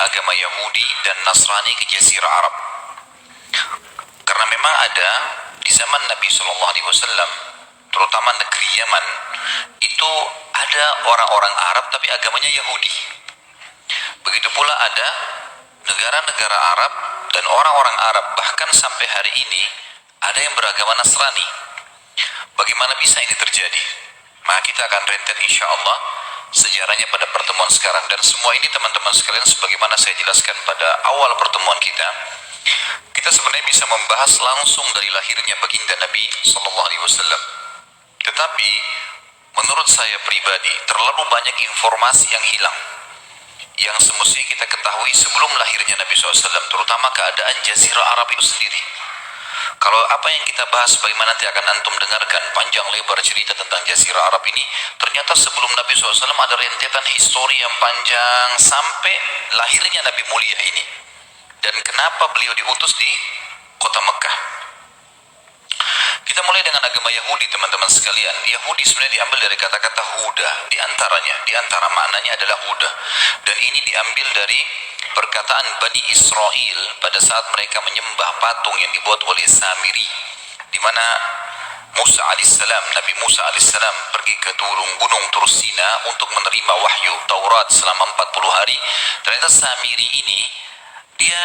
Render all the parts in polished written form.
agama Yahudi dan Nasrani ke Jazirah Arab. Karena memang ada di zaman Nabi SAW, terutama negeri Yaman, itu ada orang-orang Arab tapi agamanya Yahudi. Begitu pula ada negara-negara Arab dan orang-orang Arab, bahkan sampai hari ini ada yang beragama Nasrani. Bagaimana bisa ini terjadi? Maka kita akan rentet insya Allah sejarahnya pada pertemuan sekarang. Dan semua ini teman-teman sekalian, sebagaimana saya jelaskan pada awal pertemuan kita sebenarnya bisa membahas langsung dari lahirnya baginda Nabi SAW. Tetapi menurut saya pribadi, terlalu banyak informasi yang hilang, yang semestinya kita ketahui sebelum lahirnya Nabi SAW, terutama keadaan Jazirah Arab itu sendiri. Kalau apa yang kita bahas, bagaimana nanti akan antum dengarkan panjang lebar cerita tentang Jazirah Arab ini, ternyata sebelum Nabi SAW ada rentetan histori yang panjang sampai lahirnya Nabi mulia ini. Dan kenapa beliau diutus di kota Mekah. Kita mulai dengan agama Yahudi, teman-teman sekalian. Yahudi sebenarnya diambil dari kata-kata Huda, di antara maknanya adalah Huda. Dan ini diambil dari perkataan Bani Israel pada saat mereka menyembah patung yang dibuat oleh Samiri, di mana Nabi Musa alaihissalam pergi ke gunung Tursina untuk menerima wahyu Taurat selama 40 hari. Ternyata Samiri ini dia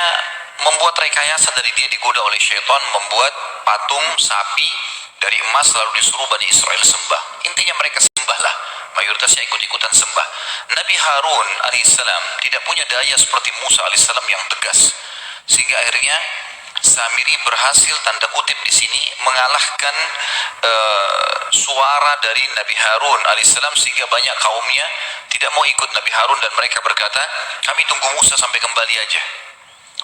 membuat rekayasa, dari dia digoda oleh syaitan, membuat patung sapi dari emas lalu disuruh Bani Israel sembah. Intinya mereka sembahlah, mayoritasnya ikut-ikutan sembah. Nabi Harun alaihissalam tidak punya daya seperti Musa alaihissalam yang tegas, sehingga akhirnya Samiri berhasil tanda kutip di sini mengalahkan suara dari Nabi Harun alaihissalam, sehingga banyak kaumnya tidak mau ikut Nabi Harun dan mereka berkata, kami tunggu Musa sampai kembali aja.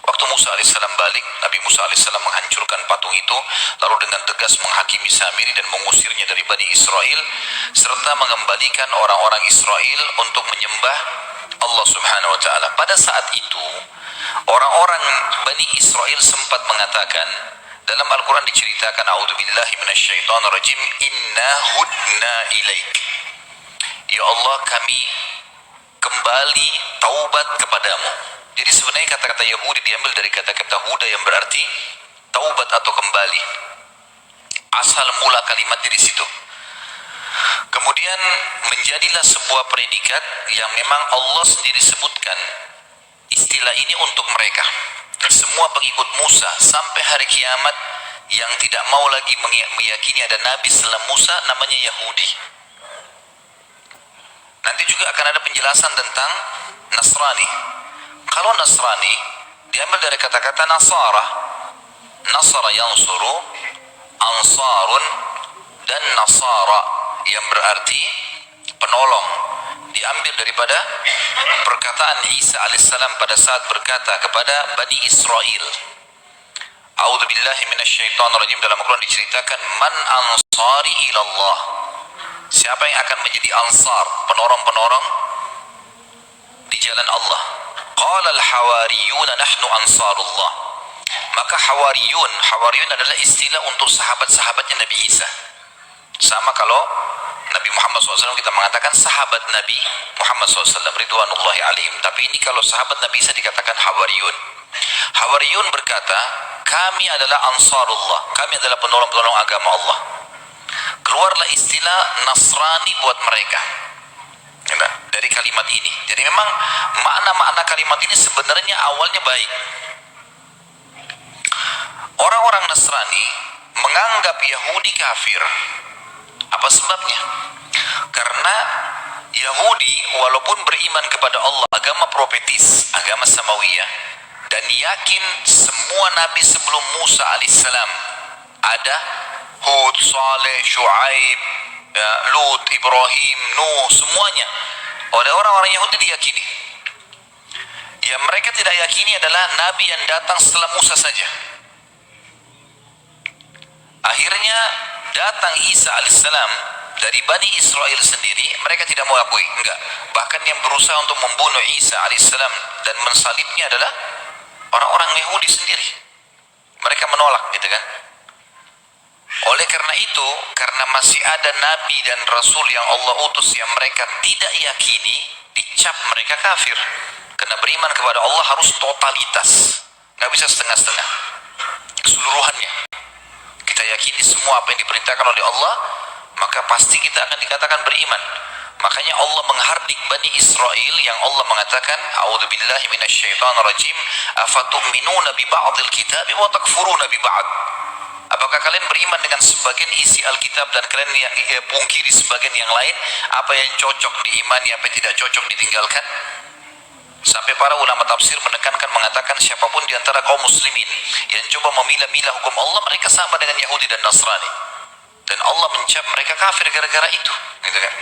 Waktu Musa alaihissalam balik, Nabi Musa alaihissalam menghancurkan patung itu, lalu dengan tegas menghakimi Samiri dan mengusirnya dari Bani Israel, serta mengembalikan orang-orang Israel untuk menyembah Allah Subhanahu wa ta'ala. Pada saat itu orang-orang Bani Israel sempat mengatakan, dalam Al-Quran diceritakan, a'udzubillahi minasyaitonirrajim, inna hudna ilaik, ya Allah kami kembali taubat kepadamu. Jadi sebenarnya kata-kata Yahudi diambil dari kata-kata Huda yang berarti taubat atau kembali. Asal mula kalimatnya di situ. Kemudian menjadilah sebuah predikat yang memang Allah sendiri sebutkan istilah ini untuk mereka. Semua pengikut Musa sampai hari kiamat yang tidak mau lagi meyakini ada Nabi setelah Musa, namanya Yahudi. Nanti juga akan ada penjelasan tentang Nasrani. Kalau Nasrani diambil dari kata-kata Nasara, Nasara yansuru, Ansarun, dan Nasara yang berarti penolong. Diambil daripada perkataan Isa alaihissalam pada saat berkata kepada Bani Israel, a'udzubillahi minasyaitonirrajim, dalam Al-Quran diceritakan, man ansari ilallah, siapa yang akan menjadi ansar, penolong-penolong di jalan Allah. Qala al-hawariyun nahnu ansarullah. Maka hawariyun adalah istilah untuk sahabat-sahabatnya Nabi Isa. Sama kalau Nabi Muhammad SAW kita mengatakan sahabat Nabi Muhammad SAW ridwanullahi alaihim. Tapi ini kalau sahabat Nabi Isa dikatakan hawariyun. Hawariyun berkata, kami adalah ansarullah, kami adalah penolong-penolong agama Allah. Keluarlah istilah Nasrani buat mereka dari kalimat ini. Jadi memang makna-makna kalimat ini sebenarnya awalnya baik. Orang-orang Nasrani menganggap Yahudi kafir. Apa sebabnya? Karena Yahudi walaupun beriman kepada Allah, agama profetis, agama samawiyah, dan yakin semua nabi sebelum Musa alaihissalam ada, Hud, Saleh, Shu'aib, Lut, Ibrahim, Nuh, semuanya oleh orang-orang Yahudi diyakini. Yang mereka tidak yakini adalah nabi yang datang setelah Musa saja. Akhirnya datang Isa alaihissalam dari Bani Israel sendiri, mereka tidak mau akui, enggak. Bahkan yang berusaha untuk membunuh Isa alaihissalam dan mensalibnya adalah orang-orang Yahudi sendiri. Mereka menolak, gitu kan? Oleh karena itu, karena masih ada nabi dan rasul yang Allah utus yang mereka tidak yakini, dicap mereka kafir. Karena beriman kepada Allah harus totalitas, nggak bisa setengah-setengah, keseluruhannya. Kita yakini semua apa yang diperintahkan oleh Allah, maka pasti kita akan dikatakan beriman. Makanya Allah menghardik Bani Israel yang Allah mengatakan, a'udzubillahi minasyaitonirrajim, afatu'minuna bi ba'dil kitabi wa takfuruna bi ba'd. Apakah kalian beriman dengan sebagian isi Alkitab dan kalian pungkiri sebagian yang lain? Apa yang cocok diimani, apa yang tidak cocok ditinggalkan? Sampai para ulama tafsir menekankan mengatakan siapapun di antara kaum muslimin yang coba memilah-milah hukum Allah, mereka sama dengan Yahudi dan Nasrani. Dan Allah mencap mereka kafir gara-gara itu, gitu kan?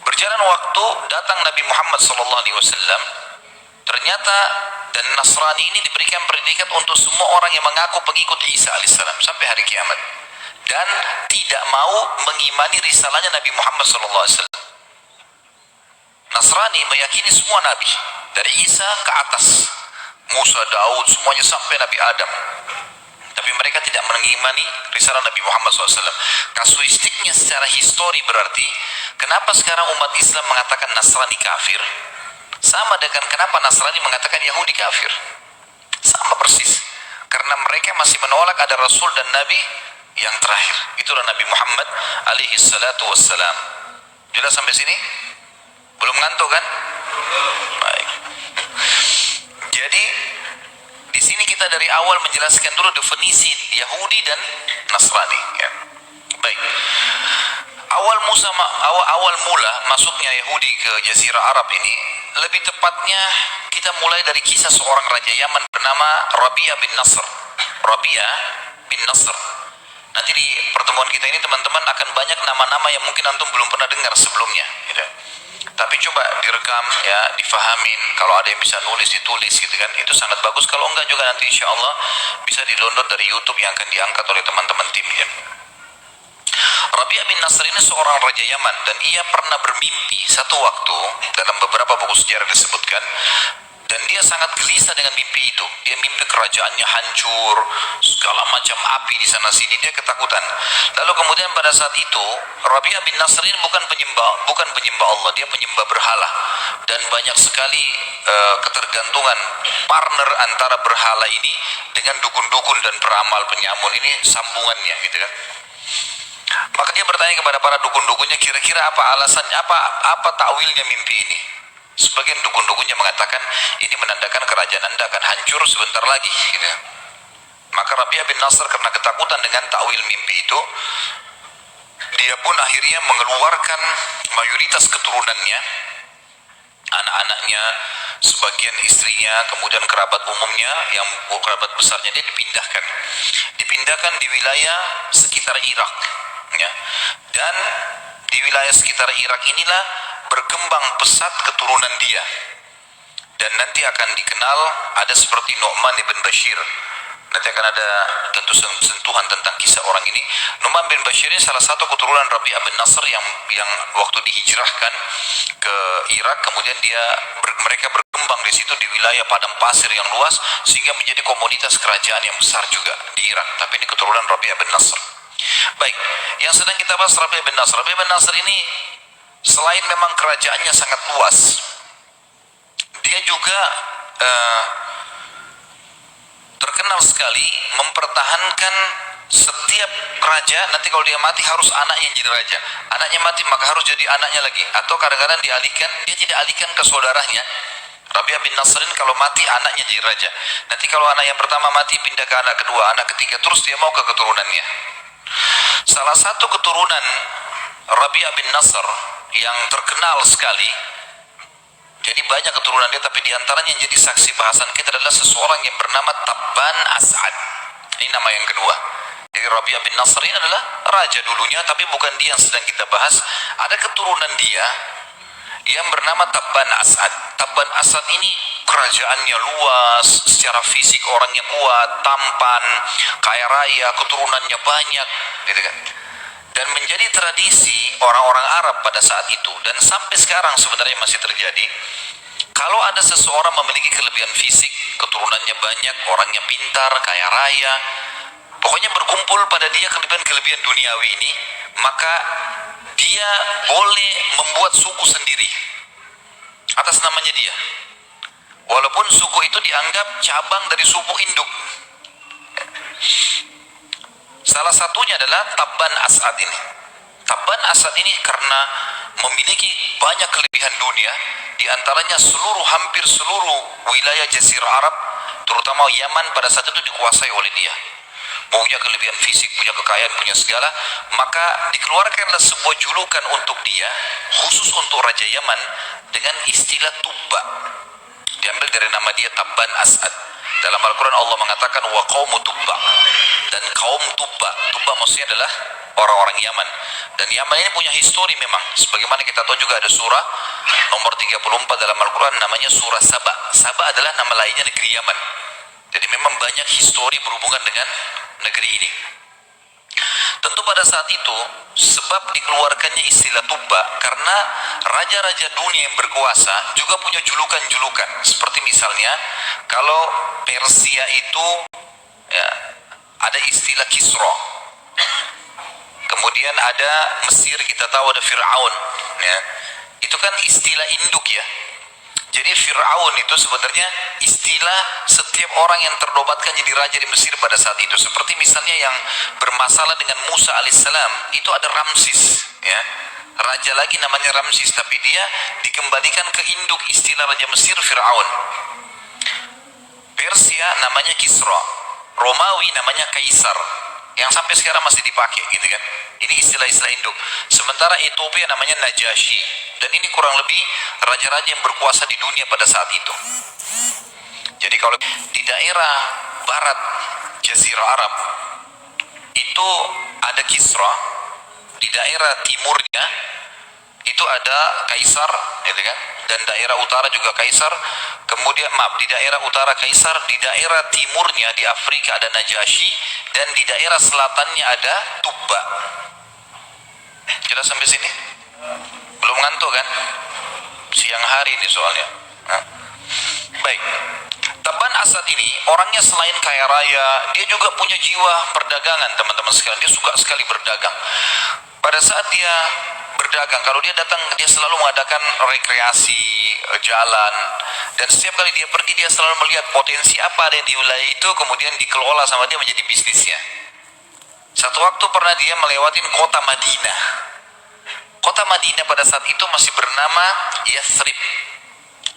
Berjalan waktu, datang Nabi Muhammad SAW. Ternyata dan Nasrani ini diberikan predikat untuk semua orang yang mengaku pengikut Isa alaihissalam sampai hari kiamat, dan tidak mau mengimani risalahnya Nabi Muhammad SAW. Nasrani meyakini semua Nabi dari Isa ke atas, Musa, Daud, semuanya sampai Nabi Adam. Tapi mereka tidak mengimani risalah Nabi Muhammad SAW. Kasuistiknya secara histori berarti, kenapa sekarang umat Islam mengatakan Nasrani kafir? Sama dengan kenapa Nasrani mengatakan Yahudi kafir. Sama persis. Karena mereka masih menolak ada Rasul dan Nabi yang terakhir. Itulah Nabi Muhammad alaihi salatu wassalam. Jelas sampai sini? Belum ngantuk kan? Baik. Jadi di sini kita dari awal menjelaskan dulu definisi Yahudi dan Nasrani. Ya. Baik. Awal mula masuknya Yahudi ke Jazirah Arab ini, lebih tepatnya kita mulai dari kisah seorang raja Yaman bernama Rabi'ah bin Nasr. Rabi'ah bin Nasr. Nanti di pertemuan kita ini teman-teman akan banyak nama-nama yang mungkin antum belum pernah dengar sebelumnya. Gitu. Tapi coba direkam ya, difahamin. Kalau ada yang bisa nulis, ditulis gitu kan. Itu sangat bagus. Kalau enggak juga nanti insya Allah bisa di-download dari YouTube yang akan diangkat oleh teman-teman tim ya. Rabi'ah bin Nasr ini seorang raja Yaman, dan ia pernah bermimpi satu waktu, dalam beberapa buku sejarah disebutkan, dan dia sangat gelisah dengan mimpi itu. Dia mimpi kerajaannya hancur, segala macam api di sana sini, dia ketakutan. Lalu kemudian pada saat itu Rabi'ah bin Nasr ini bukan penyembah Allah, dia penyembah berhala, dan banyak sekali ketergantungan partner antara berhala ini dengan dukun-dukun dan peramal penyamun ini, sambungannya gitu kan. Maka dia bertanya kepada para dukun-dukunnya, kira-kira apa alasannya, apa takwilnya mimpi ini? Sebagian dukun-dukunnya mengatakan ini menandakan kerajaan Anda akan hancur sebentar lagi gitu. Maka Rabi'ah bin Nasr karena ketakutan dengan takwil mimpi itu, dia pun akhirnya mengeluarkan mayoritas keturunannya, anak-anaknya, sebagian istrinya, kemudian kerabat umumnya, yang kerabat besarnya dia dipindahkan di wilayah sekitar Irak ya. Dan di wilayah sekitar Irak inilah berkembang pesat keturunan dia, dan nanti akan dikenal ada seperti Nu'man ibn Bashir. Nanti akan ada tentu sentuhan tentang kisah orang ini. Nu'man bin Bashir ini salah satu keturunan Rabi'ah bin Nasr yang waktu dihijrahkan ke Irak, kemudian mereka berkembang di situ di wilayah padang pasir yang luas sehingga menjadi komunitas kerajaan yang besar juga di Irak. Tapi ini keturunan Rabi'ah bin Nasr. Baik, yang sedang kita bahas Rabi'ah bin Nasr. Rabi'ah bin Nasr ini selain memang kerajaannya sangat luas, dia juga terkenal sekali mempertahankan setiap raja. Nanti kalau dia mati harus anaknya jadi raja, anaknya mati maka harus jadi anaknya lagi, atau kadang-kadang dialihkan, dia tidak alihkan ke saudaranya. Rabi'ah bin Nasr kalau mati anaknya jadi raja, nanti kalau anak yang pertama mati pindah ke anak kedua, anak ketiga, terus dia mau ke keturunannya. Salah satu keturunan Rabi'ah bin Nasr yang terkenal sekali, jadi banyak keturunan dia, tapi diantaranya yang jadi saksi bahasan kita adalah seseorang yang bernama Tabban As'ad. Ini nama yang kedua. Jadi Rabi'ah bin Nasr ini adalah raja dulunya, tapi bukan dia yang sedang kita bahas. Ada keturunan dia yang bernama Tabban As'ad. Tabban As'ad ini kerajaannya luas, secara fisik orangnya kuat, tampan, kaya raya, keturunannya banyak, gitu kan. Dan menjadi tradisi orang-orang Arab pada saat itu, dan sampai sekarang sebenarnya masih terjadi. Kalau ada seseorang memiliki kelebihan fisik, keturunannya banyak, orangnya pintar, kaya raya, pokoknya berkumpul pada dia kelebihan-kelebihan duniawi ini, maka dia boleh membuat suku sendiri. atas namanya dia. Walaupun suku itu dianggap cabang dari suku induk. Salah satunya adalah Tabban As'ad ini. Tabban As'ad ini karena memiliki banyak kelebihan dunia, diantaranya hampir seluruh wilayah Jazirah Arab, terutama Yaman pada saat itu dikuasai oleh dia. Punya kelebihan fisik, punya kekayaan, punya segala, maka dikeluarkanlah sebuah julukan untuk dia, khusus untuk Raja Yaman, dengan istilah Tubba. Diambil dari nama dia, Tabban As'ad. Dalam Al-Quran Allah mengatakan wa qaumu Tubba, dan kaum Tubba. Tubba maksudnya adalah orang-orang Yaman. Dan Yaman ini punya histori memang, sebagaimana kita tahu juga ada surah nomor 34 dalam Al-Quran namanya surah Saba. Saba adalah nama lainnya negeri Yaman. Jadi memang banyak histori berhubungan dengan negeri ini. Tentu pada saat itu sebab dikeluarkannya istilah Tubba karena raja-raja dunia yang berkuasa juga punya julukan-julukan. Seperti misalnya kalau Persia itu ya, ada istilah Kisra. Kemudian ada Mesir, kita tahu ada Fir'aun ya. Itu kan istilah induk ya. Jadi Fir'aun itu sebenarnya istilah setiap orang yang ternobatkan jadi raja di Mesir pada saat itu. Seperti misalnya yang bermasalah dengan Musa alaihissalam, itu ada Ramsis ya. Raja lagi namanya Ramsis, tapi dia dikembalikan ke induk istilah raja Mesir Fir'aun. Persia namanya Kisra, Romawi namanya Kaisar, yang sampai sekarang masih dipakai gitu kan. Ini istilah-istilah induk. Sementara Ethiopia namanya Najasyi, dan ini kurang lebih raja-raja yang berkuasa di dunia pada saat itu. Jadi kalau di daerah barat Jazirah Arab itu ada Kisra, di daerah timurnya itu ada Kaisar gitu kan, dan daerah utara juga Kaisar. Kemudian di daerah utara Kaisar, di daerah timurnya di Afrika ada Najasyi, dan di daerah selatannya ada Tubba. Jelas sampai sini? Belum ngantuk kan? Siang hari ini soalnya. Nah. Baik. Tabban As'ad ini orangnya selain kaya raya, dia juga punya jiwa perdagangan, teman-teman sekalian. Dia suka sekali berdagang. Pada saat dia berdagang, kalau dia datang, dia selalu mengadakan rekreasi, jalan, dan setiap kali dia pergi, dia selalu melihat potensi apa ada di wilayah itu, kemudian dikelola sama dia menjadi bisnisnya. Satu waktu pernah dia melewati kota Madinah. Kota Madinah pada saat itu masih bernama Yathrib.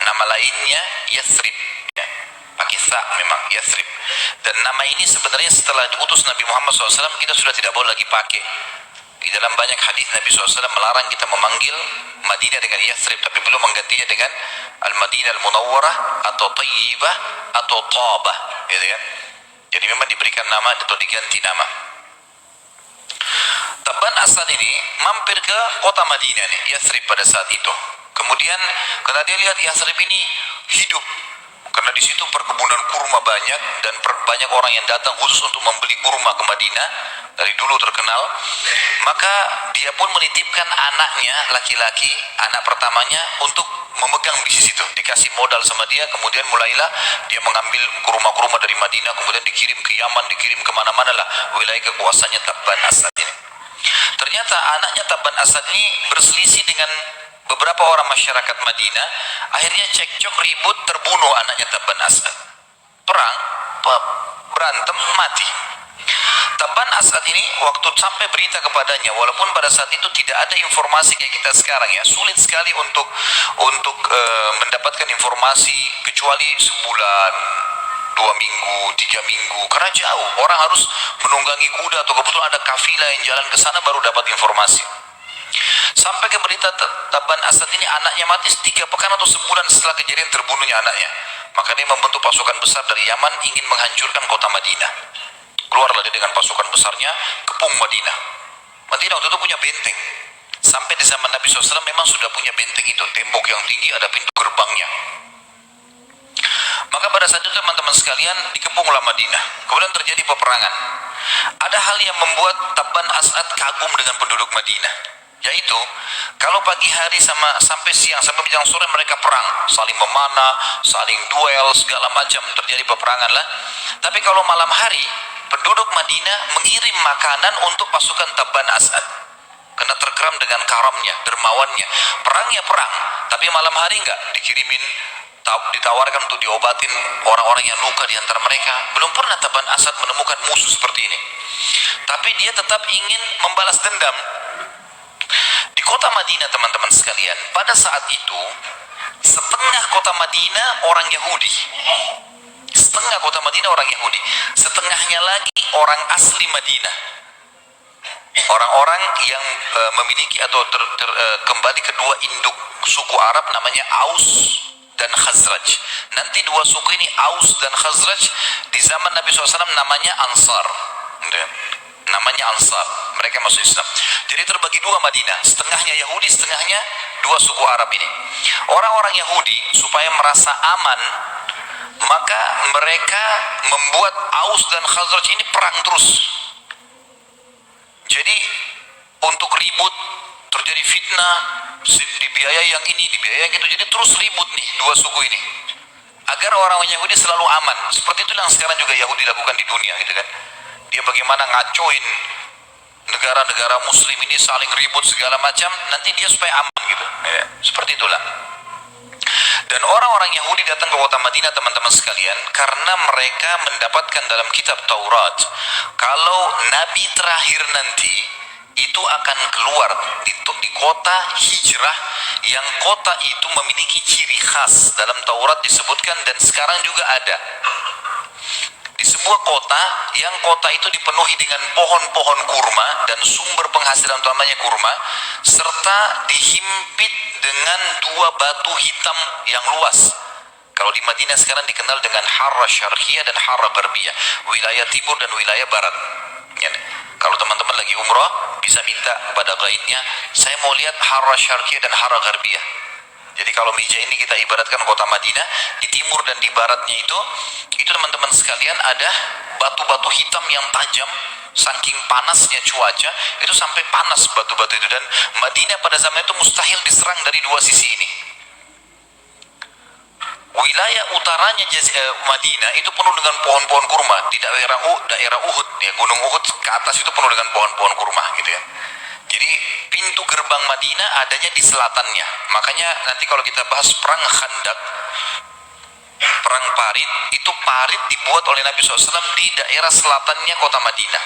Nama lainnya Yathrib ya. Pakai sa memang Yathrib. Dan nama ini sebenarnya setelah diutus Nabi Muhammad SAW kita sudah tidak boleh lagi pakai. Di dalam banyak hadis Nabi SAW melarang kita memanggil Madinah dengan Yathrib, tapi belum menggantinya dengan Al-Madinah Al-Munawwarah atau Tayyibah atau Tabah gitu kan. Jadi memang diberikan nama atau diganti nama. Tabban As'ad ini mampir ke kota Madinah nih, Yathrib pada saat itu. Kemudian karena dia lihat Yathrib ini hidup, karena di situ perkebunan kurma banyak dan banyak orang yang datang khusus untuk membeli kurma ke Madinah, dari dulu terkenal. Maka dia pun menitipkan anaknya laki-laki, anak pertamanya, untuk memegang bisnis itu. Dikasih modal sama dia, kemudian mulailah dia mengambil kurma-kurma dari Madinah, kemudian dikirim ke Yaman, dikirim kemana-mana lah wilayah kekuasaannya Tabban As'ad ini. Ternyata anaknya Tabban As'ad ini berselisih dengan beberapa orang masyarakat Madinah. Akhirnya cekcok, ribut, terbunuh anaknya Tabban As'ad. Perang, berantem, mati. Tabban As'ad ini waktu sampai berita kepadanya, walaupun pada saat itu tidak ada informasi kayak kita sekarang ya, sulit sekali untuk mendapatkan informasi kecuali sebulan, 2 minggu, 3 minggu, karena jauh. Orang harus menunggangi kuda atau kebetulan ada kafilah yang jalan ke sana baru dapat informasi. Sampai ke berita Tabban As'ad ini anaknya mati 3 pekan atau sebulan setelah kejadian terbunuhnya anaknya. Maka dia membentuk pasukan besar dari Yaman ingin menghancurkan kota Madinah. Keluarlah dia dengan pasukan besarnya, kepung Madinah. Madinah waktu itu punya benteng. Sampai di zaman Nabi SAW memang sudah punya benteng itu, tembok yang tinggi, ada pintu gerbangnya. Maka pada saat itu teman-teman sekalian dikepunglah Madinah. Kemudian terjadi peperangan. Ada hal yang membuat Tabban As'ad kagum dengan penduduk Madinah, yaitu kalau pagi hari sampai siang sampai menjelang sore mereka perang, saling memanah, saling duel, segala macam, terjadi peperangan lah. Tapi kalau malam hari penduduk Madinah mengirim makanan untuk pasukan Tabban As'ad. karena tergeram dengan karamnya, dermawannya. Perangnya perang, tapi malam hari enggak dikirimin, ditawarkan untuk diobatin orang-orang yang luka di antara mereka. Belum pernah Taban Asad menemukan musuh seperti ini. Tapi dia tetap ingin membalas dendam. Di kota Madinah teman-teman sekalian, pada saat itu setengah kota Madinah orang Yahudi. Setengah kota Madinah orang Yahudi, setengahnya lagi orang asli Madinah. Orang-orang yang memiliki atau kembali kedua induk suku Arab namanya Aus dan Khazraj. Nanti dua suku ini Aus dan Khazraj di zaman Nabi SAW namanya Ansar. Namanya Ansar. Mereka masuk Islam. Jadi terbagi dua Madinah, setengahnya Yahudi, setengahnya dua suku Arab ini. Orang-orang Yahudi supaya merasa aman, maka mereka membuat Aus dan Khazraj ini perang terus. Jadi untuk ribut, terjadi fitnah, dibiayai yang ini, dibiayai yang itu. Jadi terus ribut nih dua suku ini, agar orang Yahudi selalu aman. Seperti itu yang sekarang juga Yahudi lakukan di dunia, gitu kan. Dia bagaimana ngacoin negara-negara Muslim ini saling ribut segala macam, nanti dia supaya aman gitu. Ya, seperti itulah. Dan orang-orang Yahudi datang ke kota Madinah teman-teman sekalian karena mereka mendapatkan dalam kitab Taurat kalau Nabi terakhir nanti itu akan keluar di kota hijrah, yang kota itu memiliki ciri khas. Dalam Taurat disebutkan dan sekarang juga ada di sebuah kota, yang kota itu dipenuhi dengan pohon-pohon kurma dan sumber penghasilan utamanya kurma, serta dihimpit dengan dua batu hitam yang luas. Kalau di Madinah sekarang dikenal dengan Harra Syarqiyah dan Harra Gharbiyah, wilayah timur dan wilayah barat. Ya, kalau teman-teman lagi umrah bisa minta kepada guide-nya, saya mau lihat Harra Syarqiyah dan Harra Gharbiyah. Jadi kalau meja ini kita ibaratkan kota Madinah, di timur dan di baratnya itu teman-teman sekalian ada batu-batu hitam yang tajam. Saking panasnya cuaca, itu sampai panas batu-batu itu. Dan Madinah pada zaman itu mustahil diserang dari dua sisi ini. Wilayah utaranya Madinah itu penuh dengan pohon-pohon kurma. Di daerah Uhud, ya, Gunung Uhud ke atas itu penuh dengan pohon-pohon kurma, gitu ya. Jadi pintu gerbang Madinah adanya di selatannya. Makanya nanti kalau kita bahas perang Khandaq, perang Parit, itu parit dibuat oleh Nabi SAW di daerah selatannya kota Madinah,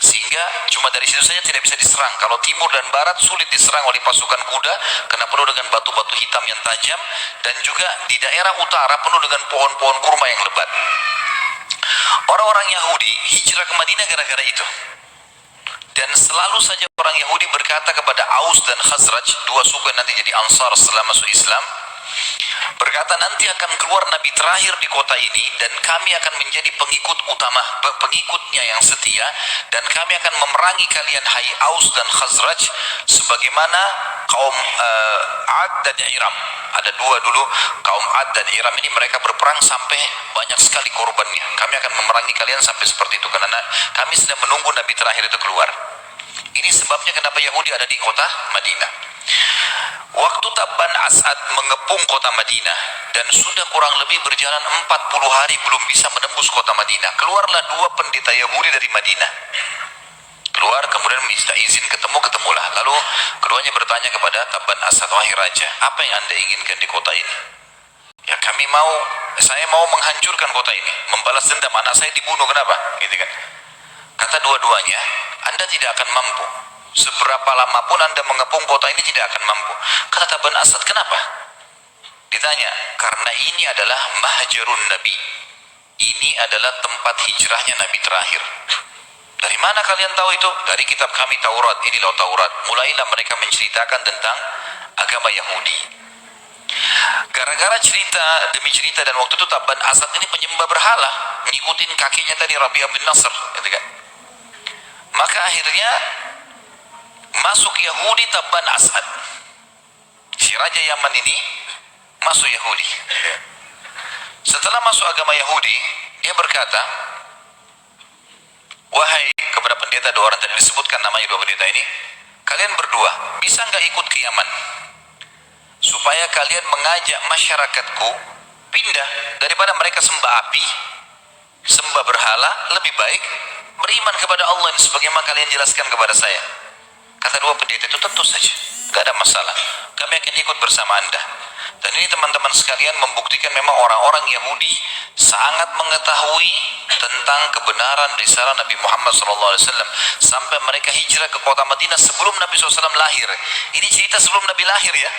sehingga cuma dari situ saja tidak bisa diserang. Kalau timur dan barat sulit diserang oleh pasukan kuda karena penuh dengan batu-batu hitam yang tajam, dan juga di daerah utara penuh dengan pohon-pohon kurma yang lebat. Orang-orang Yahudi hijrah ke Madinah gara-gara itu. Dan selalu saja orang Yahudi berkata kepada Aus dan Khazraj, dua suku yang nanti jadi Ansar setelah masuk Islam, berkata, nanti akan keluar Nabi terakhir di kota ini, dan kami akan menjadi pengikut utama, pengikutnya yang setia, dan kami akan memerangi kalian hai Aus dan Khazraj, sebagaimana kaum Ad dan Iram. Ada dua dulu, kaum Ad dan Iram ini mereka berperang sampai banyak sekali korbannya. Kami akan memerangi kalian sampai seperti itu, karena kami sedang menunggu Nabi terakhir itu keluar. Ini sebabnya kenapa Yahudi ada di kota Madinah. Waktu Taban Asad mengepung kota Madinah dan sudah kurang lebih berjalan 40 hari belum bisa menembus kota Madinah, keluarlah dua pendeta Yahudi dari Madinah. Keluar kemudian minta izin ketemulah. Lalu keduanya bertanya kepada Taban Asad, wahai raja, apa yang anda inginkan di kota ini? Ya, saya mau menghancurkan kota ini, membalas dendam, anak saya dibunuh, kenapa? Gitu kan. Kata dua-duanya, anda tidak akan mampu. Seberapa lama pun anda mengepung kota ini tidak akan mampu. Kata Taban Asad, kenapa? Ditanya, karena ini adalah mahjarun Nabi. Ini adalah tempat hijrahnya Nabi terakhir. Dari mana kalian tahu itu? Dari kitab kami Taurat. Ini loh Taurat. Mulailah mereka menceritakan tentang agama Yahudi. Gara-gara cerita demi cerita, dan waktu itu Taban Asad ini penyembah berhala, ngikutin kakinya tadi Rabi'ah bin Nasr, gitu kan. Maka akhirnya masuk Yahudi Taban Asad. Si Raja Yaman ini masuk Yahudi. Setelah masuk agama Yahudi, dia berkata, wahai kepada pendeta dua orang tadi disebutkan namanya, dua pendeta ini, kalian berdua bisa nggak ikut ke Yaman supaya kalian mengajak masyarakatku pindah daripada mereka sembah api, sembah berhala, lebih baik beriman kepada Allah sebagaimana kalian jelaskan kepada saya. Kata dua pendeta itu, tentu saja, gak ada masalah. Kami akan ikut bersama Anda. Dan ini teman-teman sekalian membuktikan memang orang-orang Yahudi sangat mengetahui tentang kebenaran risalah Nabi Muhammad SAW sampai mereka hijrah ke kota Madinah sebelum Nabi SAW lahir. Ini cerita sebelum Nabi lahir ya.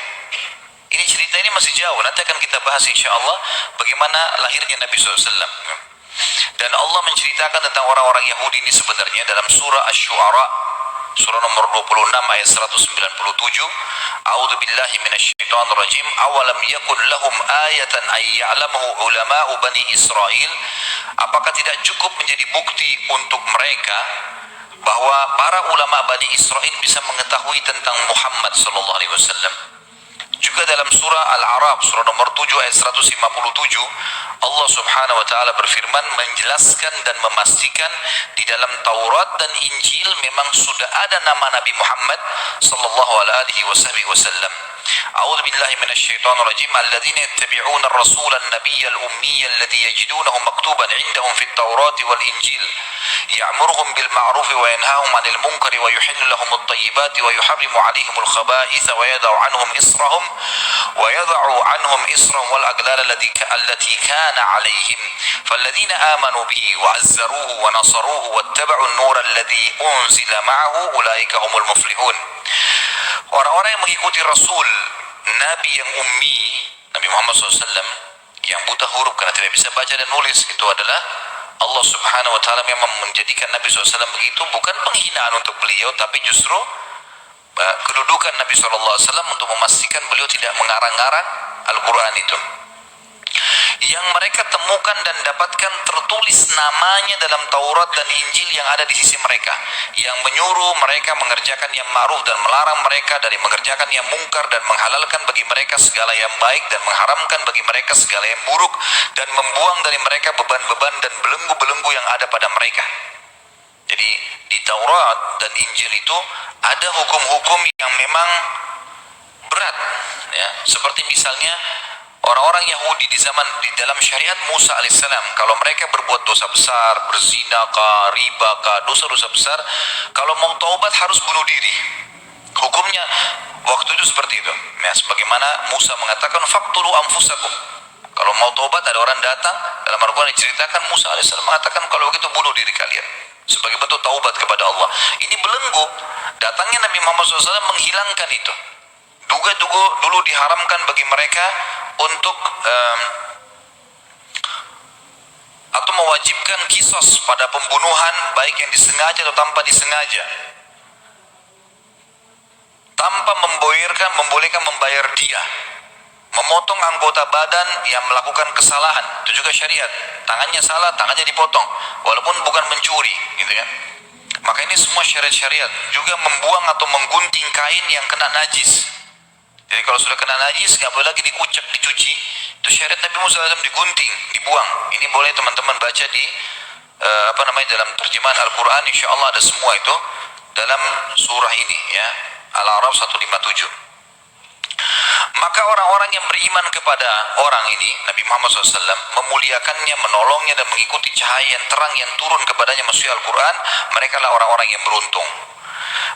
Ini cerita ini masih jauh. Nanti akan kita bahas insya Allah bagaimana lahirnya Nabi SAW. Dan Allah menceritakan tentang orang-orang Yahudi ini sebenarnya dalam surah Asy-Syu'ara, surah nomor 26 ayat 197. A'udzu billahi minasyaitonir rajim. Awalam yakun lahum ayatan ay ya'lamuhu ulama'u bani Israil? Apakah tidak cukup menjadi bukti untuk mereka bahwa para ulama Bani Israil bisa mengetahui tentang Muhammad sallallahu alaihi wasallam? Juga dalam surah Al-A'raf, surah nomor 7 ayat 157, Allah subhanahu wa ta'ala berfirman menjelaskan dan memastikan di dalam Taurat dan Injil memang sudah ada nama Nabi Muhammad sallallahu alaihi wasallam. A'udzu billahi minasyaitonir rajim. Alladzina yattabi'una ar-rasula an-nabiyya al-ummiyya alladhi yajidunahu maktuban 'indahum fit Taurati wal Injil ya'muruhum bil ma'ruf wa yanhahum 'anil munkari wa yuhillu lahum at-tayyibati wa yuharrimu 'alaihim al-khaba'itha wa yad'u 'anhum israhum wal aghlal allati kana 'alaihim falladzina amanu bihi wa 'azzaruhu wa nasaruhu wattaba'u an-nura alladhi unzila ma'ahu ulaika humul muflihun. Orang-orang yang mengikuti Rasul Nabi yang ummi, Nabi Muhammad SAW, yang buta huruf karena tidak bisa baca dan nulis, itu adalah Allah subhanahu wa ta'ala memang menjadikan Nabi SAW begitu, bukan penghinaan untuk beliau, tapi justru kedudukan Nabi SAW untuk memastikan beliau tidak mengarang-arang Al-Quran itu. Yang mereka temukan dan dapatkan tertulis namanya dalam Taurat dan Injil yang ada di sisi mereka, yang menyuruh mereka mengerjakan yang ma'ruf dan melarang mereka dari mengerjakan yang mungkar, dan menghalalkan bagi mereka segala yang baik dan mengharamkan bagi mereka segala yang buruk, dan membuang dari mereka beban-beban dan belenggu-belenggu yang ada pada mereka. Jadi di Taurat dan Injil itu ada hukum-hukum yang memang berat ya, seperti misalnya orang-orang Yahudi di dalam syariat Musa alaihissalam, kalau mereka berbuat dosa besar, berzina kah, riba kah, dosa-dosa besar, kalau mau taubat harus bunuh diri. Hukumnya waktu itu seperti itu. Ya, sebagaimana Musa mengatakan faqtulu anfusakum. Kalau mau taubat ada orang datang, dalam Al-Quran diceritakan Musa alaihissalam mengatakan kalau begitu bunuh diri kalian sebagai bentuk taubat kepada Allah. Ini belenggu. Datangnya Nabi Muhammad SAW menghilangkan itu. Dulu diharamkan bagi mereka untuk atau mewajibkan kisos pada pembunuhan baik yang disengaja atau tanpa disengaja, tanpa membolehkan membayar diah, memotong anggota badan yang melakukan kesalahan, itu juga syariat. Tangannya salah, tangannya dipotong walaupun bukan mencuri, gitu kan. Maka ini semua syariat-syariat. Juga membuang atau menggunting kain yang kena najis. Jadi kalau sudah kena najis nggak boleh lagi dikucek, dicuci. Itu syariat Nabi Musa SAW, digunting, dibuang. Ini boleh teman-teman baca di dalam terjemahan Al-Quran. Insya Allah ada semua itu dalam surah ini ya, Al-A'raf 157. Maka orang-orang yang beriman kepada orang ini, Nabi Muhammad SAW, memuliakannya, menolongnya dan mengikuti cahaya yang terang yang turun kepadanya maksudnya Al-Quran, mereka lah orang-orang yang beruntung.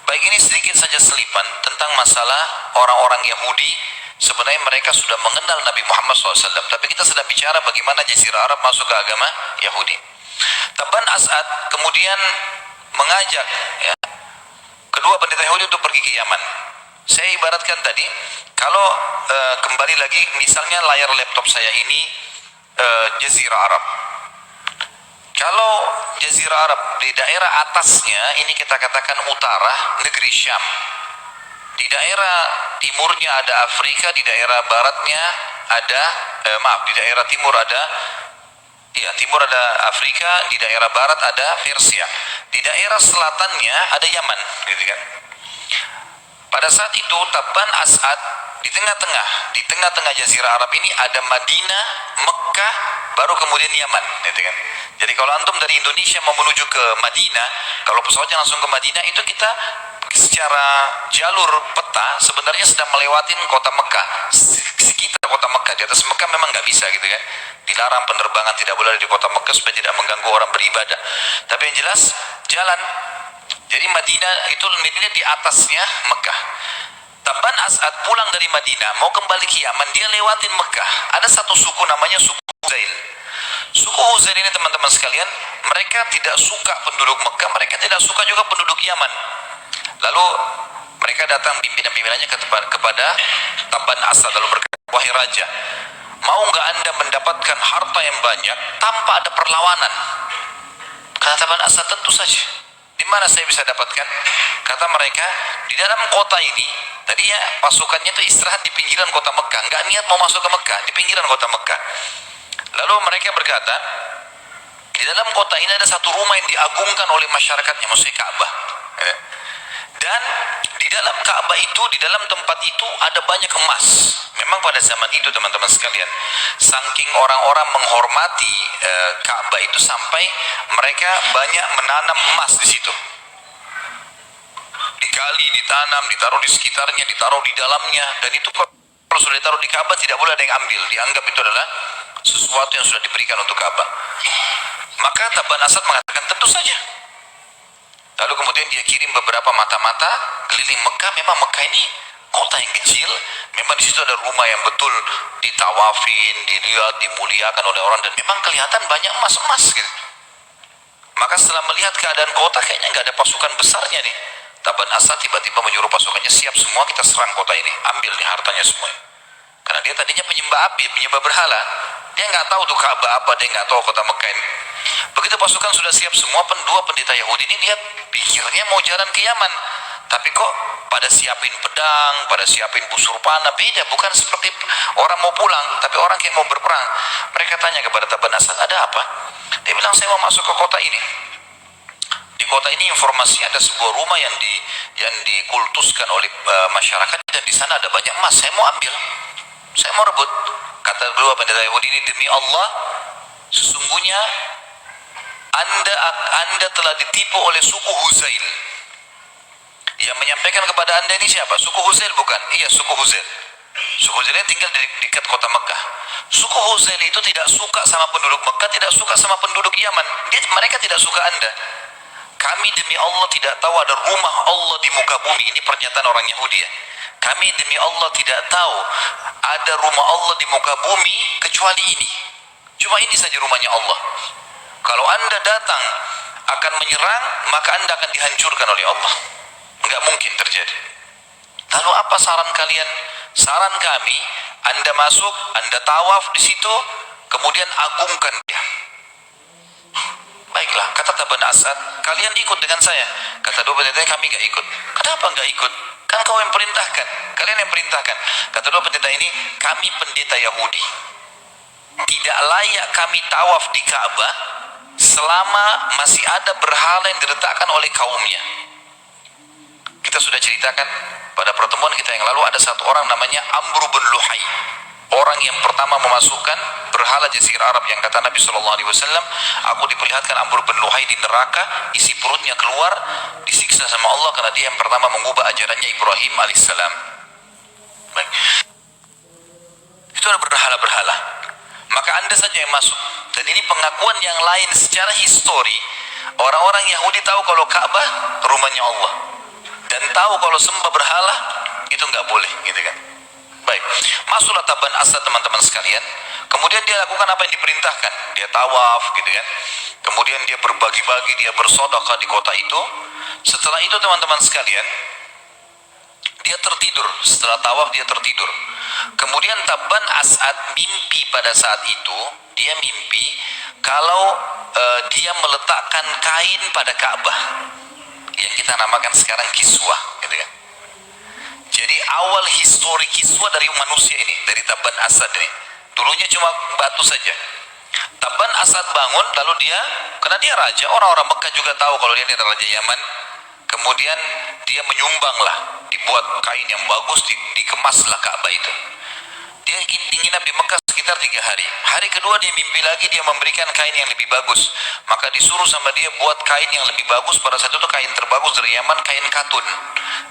Baik, ini sedikit saja selipan tentang masalah orang-orang Yahudi. Sebenarnya mereka sudah mengenal Nabi Muhammad SAW, tapi kita sedang bicara bagaimana Jazirah Arab masuk ke agama Yahudi. Taban As'ad kemudian mengajak ya, kedua pendeta Yahudi untuk pergi ke Yaman. Saya ibaratkan tadi, kalau kembali lagi misalnya layar laptop saya ini Jazirah Arab. Kalau Jazirah Arab di daerah atasnya ini kita katakan utara, negeri Syam. Di daerah timurnya ada Afrika, di daerah baratnya ada di daerah timur ada timur ada Afrika, di daerah barat ada Persia. Di daerah selatannya ada Yaman, gitu kan. Pada saat itu Taban As'ad di tengah-tengah Jazirah Arab ini ada Madinah, Mekah, baru kemudian Yaman, gitu kan. Jadi kalau antum dari Indonesia mau menuju ke Madinah, kalau pesawatnya langsung ke Madinah, itu kita secara jalur peta sebenarnya sedang melewatin kota Mekah, sekitar kota Mekah. Di atas Mekah memang nggak bisa, gitu kan. Dilarang penerbangan, tidak boleh di kota Mekah supaya tidak mengganggu orang beribadah. Tapi yang jelas jalan Jadi Madinah itu Madinah di atasnya Mekah. Taban As'ad pulang dari Madinah mau kembali ke Yaman, dia lewatin Mekah. Ada satu suku namanya suku Huzail. Suku Huzail ini teman-teman sekalian, mereka tidak suka penduduk Mekah, mereka tidak suka juga penduduk Yaman. Lalu mereka datang pimpinan-pimpinannya kepada Taban As'ad lalu berkata, wahai raja, mau nggak anda mendapatkan harta yang banyak tanpa ada perlawanan? Kata Taban As'ad, tentu saja. Di mana saya bisa dapatkan? Kata mereka, di dalam kota ini, tadinya pasukannya itu istirahat di pinggiran kota Mekah, nggak niat mau masuk ke Mekah, di pinggiran kota Mekah. Lalu mereka berkata, di dalam kota ini ada satu rumah yang diagungkan oleh masyarakatnya, maksudnya Ka'bah. Dan di dalam Ka'bah itu, di dalam tempat itu ada banyak emas. Memang pada zaman itu teman-teman sekalian, saking orang-orang menghormati Ka'bah itu sampai mereka banyak menanam emas di situ. Dikali, ditanam, ditaruh di sekitarnya, ditaruh di dalamnya, dan itu kalau sudah ditaruh di Ka'bah tidak boleh ada yang ambil, dianggap itu adalah sesuatu yang sudah diberikan untuk Ka'bah. Maka Taban As'ad mengatakan tentu saja. Lalu kemudian dia kirim beberapa mata-mata keliling Mekah. Memang Mekah ini kota yang kecil, memang di situ ada rumah yang betul ditawafin, dilihat, dimuliakan oleh orang, dan memang kelihatan banyak emas-emas gitu. Maka setelah melihat keadaan kota, kayaknya nggak ada pasukan besarnya nih. Taban As'ad tiba-tiba menyuruh pasukannya, siap semua, kita serang kota ini, ambil nih hartanya semua. Karena dia tadinya penyembah api, penyembah berhala. Dia nggak tahu tuh Ka'bah apa, dia nggak tahu kota Mekah ini. Begitu pasukan sudah siap semua, dua pendeta Yahudi ini lihat, pikirnya mau jalan ke Yaman, tapi kok pada siapin pedang, pada siapin busur panah, beda, bukan seperti orang mau pulang, tapi orang kayak mau berperang. Mereka tanya kepada Taban As'ad, ada apa? Dia bilang, saya mau masuk ke kota ini. Di kota ini informasinya ada sebuah rumah yang dikultuskan oleh masyarakat, dan di sana ada banyak emas, saya mau ambil, saya mau rebut. Kata dua pendeta Yahudi ini, demi Allah, sesungguhnya anda telah ditipu oleh suku Huzail. Yang menyampaikan kepada anda ini siapa? Suku Huzail bukan? Iya, suku Huzail. Suku Huzail tinggal di dekat kota Mekah. Suku Huzail itu tidak suka sama penduduk Mekah, tidak suka sama penduduk Yaman. Mereka tidak suka anda. Kami demi Allah tidak tahu ada rumah Allah di muka bumi. Ini pernyataan orang Yahudi ya. Kami demi Allah tidak tahu ada rumah Allah di muka bumi kecuali ini. Cuma ini saja rumahnya Allah. Kalau anda datang akan menyerang, maka anda akan dihancurkan oleh Allah. Enggak mungkin terjadi. Lalu apa saran kalian? Saran kami, anda masuk, anda tawaf di situ, kemudian agungkan dia. Baiklah, kata Taban As'ad, kalian ikut dengan saya. Kata dua pendeta, kami enggak ikut. Kenapa enggak ikut? Kan kau yang perintahkan, kalian yang perintahkan. Kata dua pendeta ini, kami pendeta Yahudi, tidak layak kami tawaf di Ka'bah selama masih ada berhala yang diletakkan oleh kaumnya. Kita sudah ceritakan pada pertemuan kita yang lalu, ada satu orang namanya Amr bin Luhai, orang yang pertama memasukkan berhala Jazirah Arab, yang kata Nabi SAW, aku diperlihatkan Amr bin Luhai di neraka, isi perutnya keluar, disiksa sama Allah karena dia yang pertama mengubah ajarannya Ibrahim alaihissalam. Baik. Itu ada berhala-berhala, maka anda saja yang masuk. Dan ini pengakuan yang lain secara histori. Orang-orang Yahudi tahu kalau Ka'bah rumahnya Allah, dan tahu kalau sembah berhala itu nggak boleh, gitu kan. Baik, masuklah Taban As'ad teman-teman sekalian. Kemudian dia lakukan apa yang diperintahkan. Dia tawaf, gitu kan. Kemudian dia berbagi-bagi, dia bersedekah di kota itu. Setelah itu teman-teman sekalian, dia tertidur. Setelah tawaf dia tertidur. Kemudian Taban As'ad mimpi pada saat itu. Dia mimpi kalau dia meletakkan kain pada Ka'bah, yang kita namakan sekarang kiswah, gitu kan. Jadi awal histori kiswah dari manusia ini, dari Taban As'ad ini. Dulunya cuma batu saja. Taban As'ad bangun, lalu dia, karena dia raja, orang-orang Mekah juga tahu kalau dia ini raja Yaman. Kemudian dia menyumbanglah, dibuat kain yang bagus, dikemaslah Ka'bah itu. Dia ingin di Mekah sekitar 3 hari. Hari kedua dia mimpi lagi, dia memberikan kain yang lebih bagus. Maka disuruh sama dia buat kain yang lebih bagus. Pada saat itu kain terbagus dari Yaman, kain katun.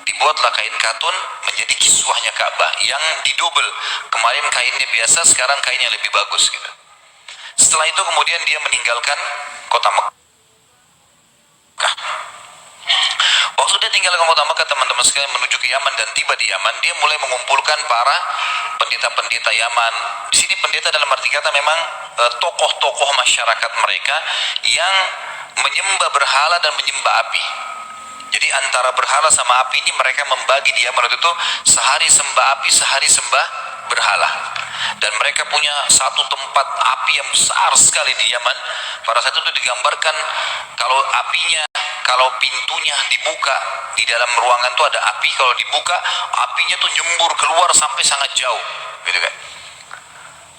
Dibuatlah kain katun menjadi kiswahnya Ka'bah yang didouble. Kemarin kainnya biasa, sekarang kain yang lebih bagus gitu. Setelah itu kemudian dia meninggalkan kota Mekah. meninggalkan kota Mekah teman-teman sekalian menuju ke Yaman dan tiba di Yaman, dia mulai mengumpulkan para pendeta-pendeta Yaman. Di sini pendeta dalam arti kata memang tokoh-tokoh masyarakat mereka yang menyembah berhala dan menyembah api. Jadi antara berhala sama api ini mereka membagi di Yaman itu sehari sembah api, sehari sembah berhala. Dan mereka punya satu tempat api yang besar sekali di Yaman. Pada saat itu digambarkan kalau apinya, kalau pintunya dibuka di dalam ruangan itu ada api, kalau dibuka apinya tuh nyembur keluar sampai sangat jauh, gitu kan.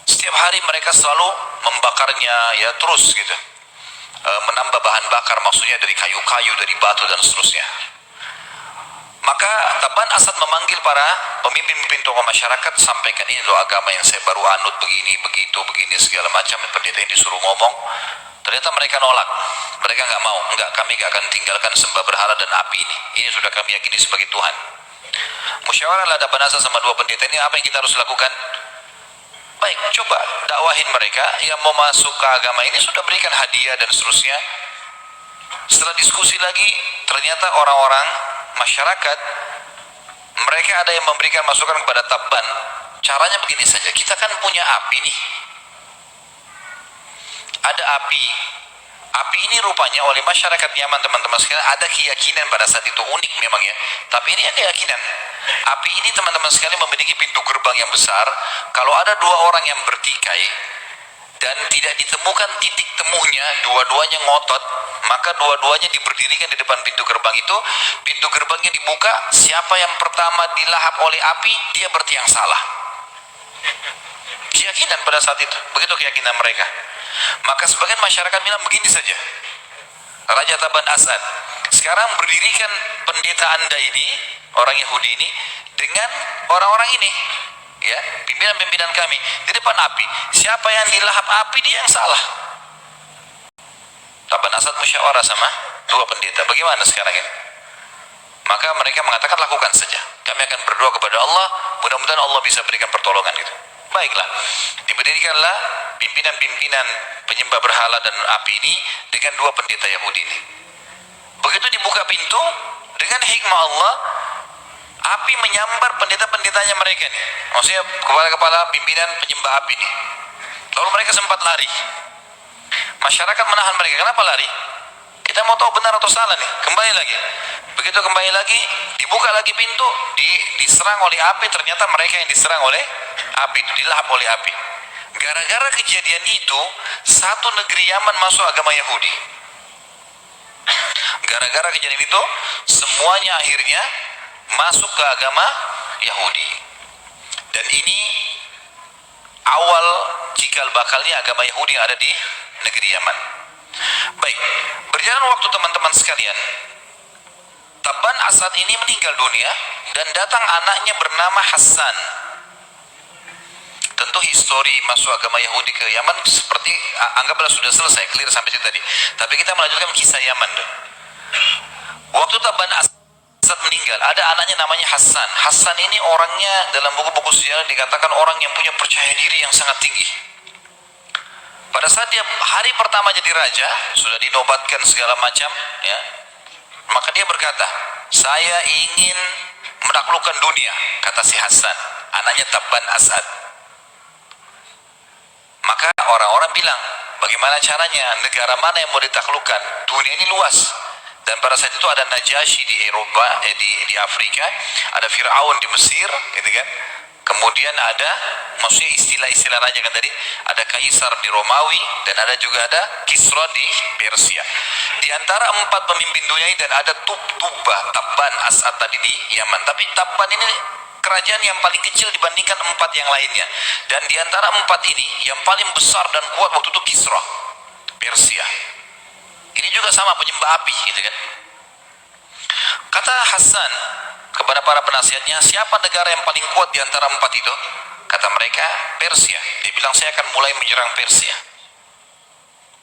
Setiap hari mereka selalu membakarnya ya terus gitu. Menambah bahan bakar, maksudnya dari kayu-kayu, dari batu dan seterusnya. Maka Tabban Asad memanggil para pemimpin-pemimpin tokoh masyarakat, sampaikan ini loh agama yang saya baru anut, begini, begitu, begini, segala macam. Pendeta yang disuruh ngomong, ternyata mereka nolak. Mereka nggak mau, enggak, kami nggak akan tinggalkan sembah berhala dan api ini. Ini sudah kami yakini sebagai Tuhan. Musyawarahlah Tabban Asad sama dua pendeta ini, apa yang kita harus lakukan? Baik, coba dakwahin mereka yang mau masuk ke agama ini, sudah berikan hadiah dan seterusnya. Setelah diskusi lagi, ternyata orang-orang masyarakat mereka ada yang memberikan masukan kepada Tabban. Caranya begini saja, kita kan punya api nih, ada api. Api ini rupanya oleh masyarakat Yaman teman-teman sekalian ada keyakinan pada saat itu, unik memang ya. Tapi ini keyakinan. Api ini teman-teman sekalian memiliki pintu gerbang yang besar. Kalau ada dua orang yang bertikai dan tidak ditemukan titik temunya, dua-duanya ngotot, maka dua-duanya diberdirikan di depan pintu gerbang itu. Pintu gerbangnya dibuka, siapa yang pertama dilahap oleh api, dia berarti yang salah. Keyakinan pada saat itu, begitu keyakinan mereka. Maka sebagian masyarakat bilang begini saja, Raja Tabban Asad, sekarang berdirikan pendeta Anda ini, orang Yahudi ini, dengan orang-orang ini, ya, pimpinan-pimpinan kami di depan api. Siapa yang dilahap api, dia yang salah. Tabban Asad musyawarah sama dua pendeta, bagaimana sekarang ini? Maka mereka mengatakan lakukan saja, kami akan berdoa kepada Allah, mudah-mudahan Allah bisa berikan pertolongan itu. Baiklah, diberdirikanlah pimpinan-pimpinan penyembah berhala dan api ini dengan dua pendeta Yahudi ini. Begitu dibuka pintu, dengan hikmah Allah, api menyambar pendeta-pendetanya mereka nih, maksudnya kepala-kepala pimpinan penyembah api nih. Lalu mereka sempat lari. Masyarakat menahan mereka. Kenapa lari? Kita mau tahu benar atau salah nih. Kembali lagi. Begitu kembali lagi, dibuka lagi pintu, diserang oleh api. Ternyata mereka yang diserang oleh api itu, dilahap oleh api. Gara-gara kejadian itu, satu negeri Yaman masuk agama Yahudi. Gara-gara kejadian itu, semuanya akhirnya masuk ke agama Yahudi. Dan ini awal cikal bakalnya agama Yahudi yang ada di negeri Yaman. Baik, berjalan waktu teman-teman sekalian, Tabban Asad ini meninggal dunia dan datang anaknya bernama Hassan. Tentu histori masuk agama Yahudi ke Yaman seperti anggaplah sudah selesai, clear sampai situ tadi. Tapi kita melanjutkan kisah Yaman dulu. Waktu Tabban Asad meninggal, ada anaknya namanya Hassan. Hassan ini orangnya dalam buku-buku sejarah dikatakan orang yang punya percaya diri yang sangat tinggi. Pada saat dia hari pertama jadi raja, sudah dinobatkan segala macam, ya, maka dia berkata, saya ingin menaklukkan dunia, kata si Hassan, anaknya Tabban Asad. Maka orang-orang bilang, bagaimana caranya, negara mana yang mau ditaklukkan? Dunia ini luas. Dan pada saat itu ada Najasyi di Eropa, di Afrika, ada Fir'aun di Mesir, gitu kan. Kemudian ada, maksudnya istilah-istilah raja kan tadi, ada Kaisar di Romawi, dan ada juga ada Kisra di Persia. Di antara empat pemimpin dunia ini, dan ada Tubba, Tabban Asad tadi di Yaman. Tapi Tabban ini kerajaan yang paling kecil dibandingkan empat yang lainnya. Dan di antara empat ini, yang paling besar dan kuat waktu itu Kisra, Persia. Ini juga sama penyembah api, gitu kan. Kata Hassan kepada para penasihatnya, siapa negara yang paling kuat di antara empat itu? Kata mereka, Persia. Dia bilang, saya akan mulai menyerang Persia.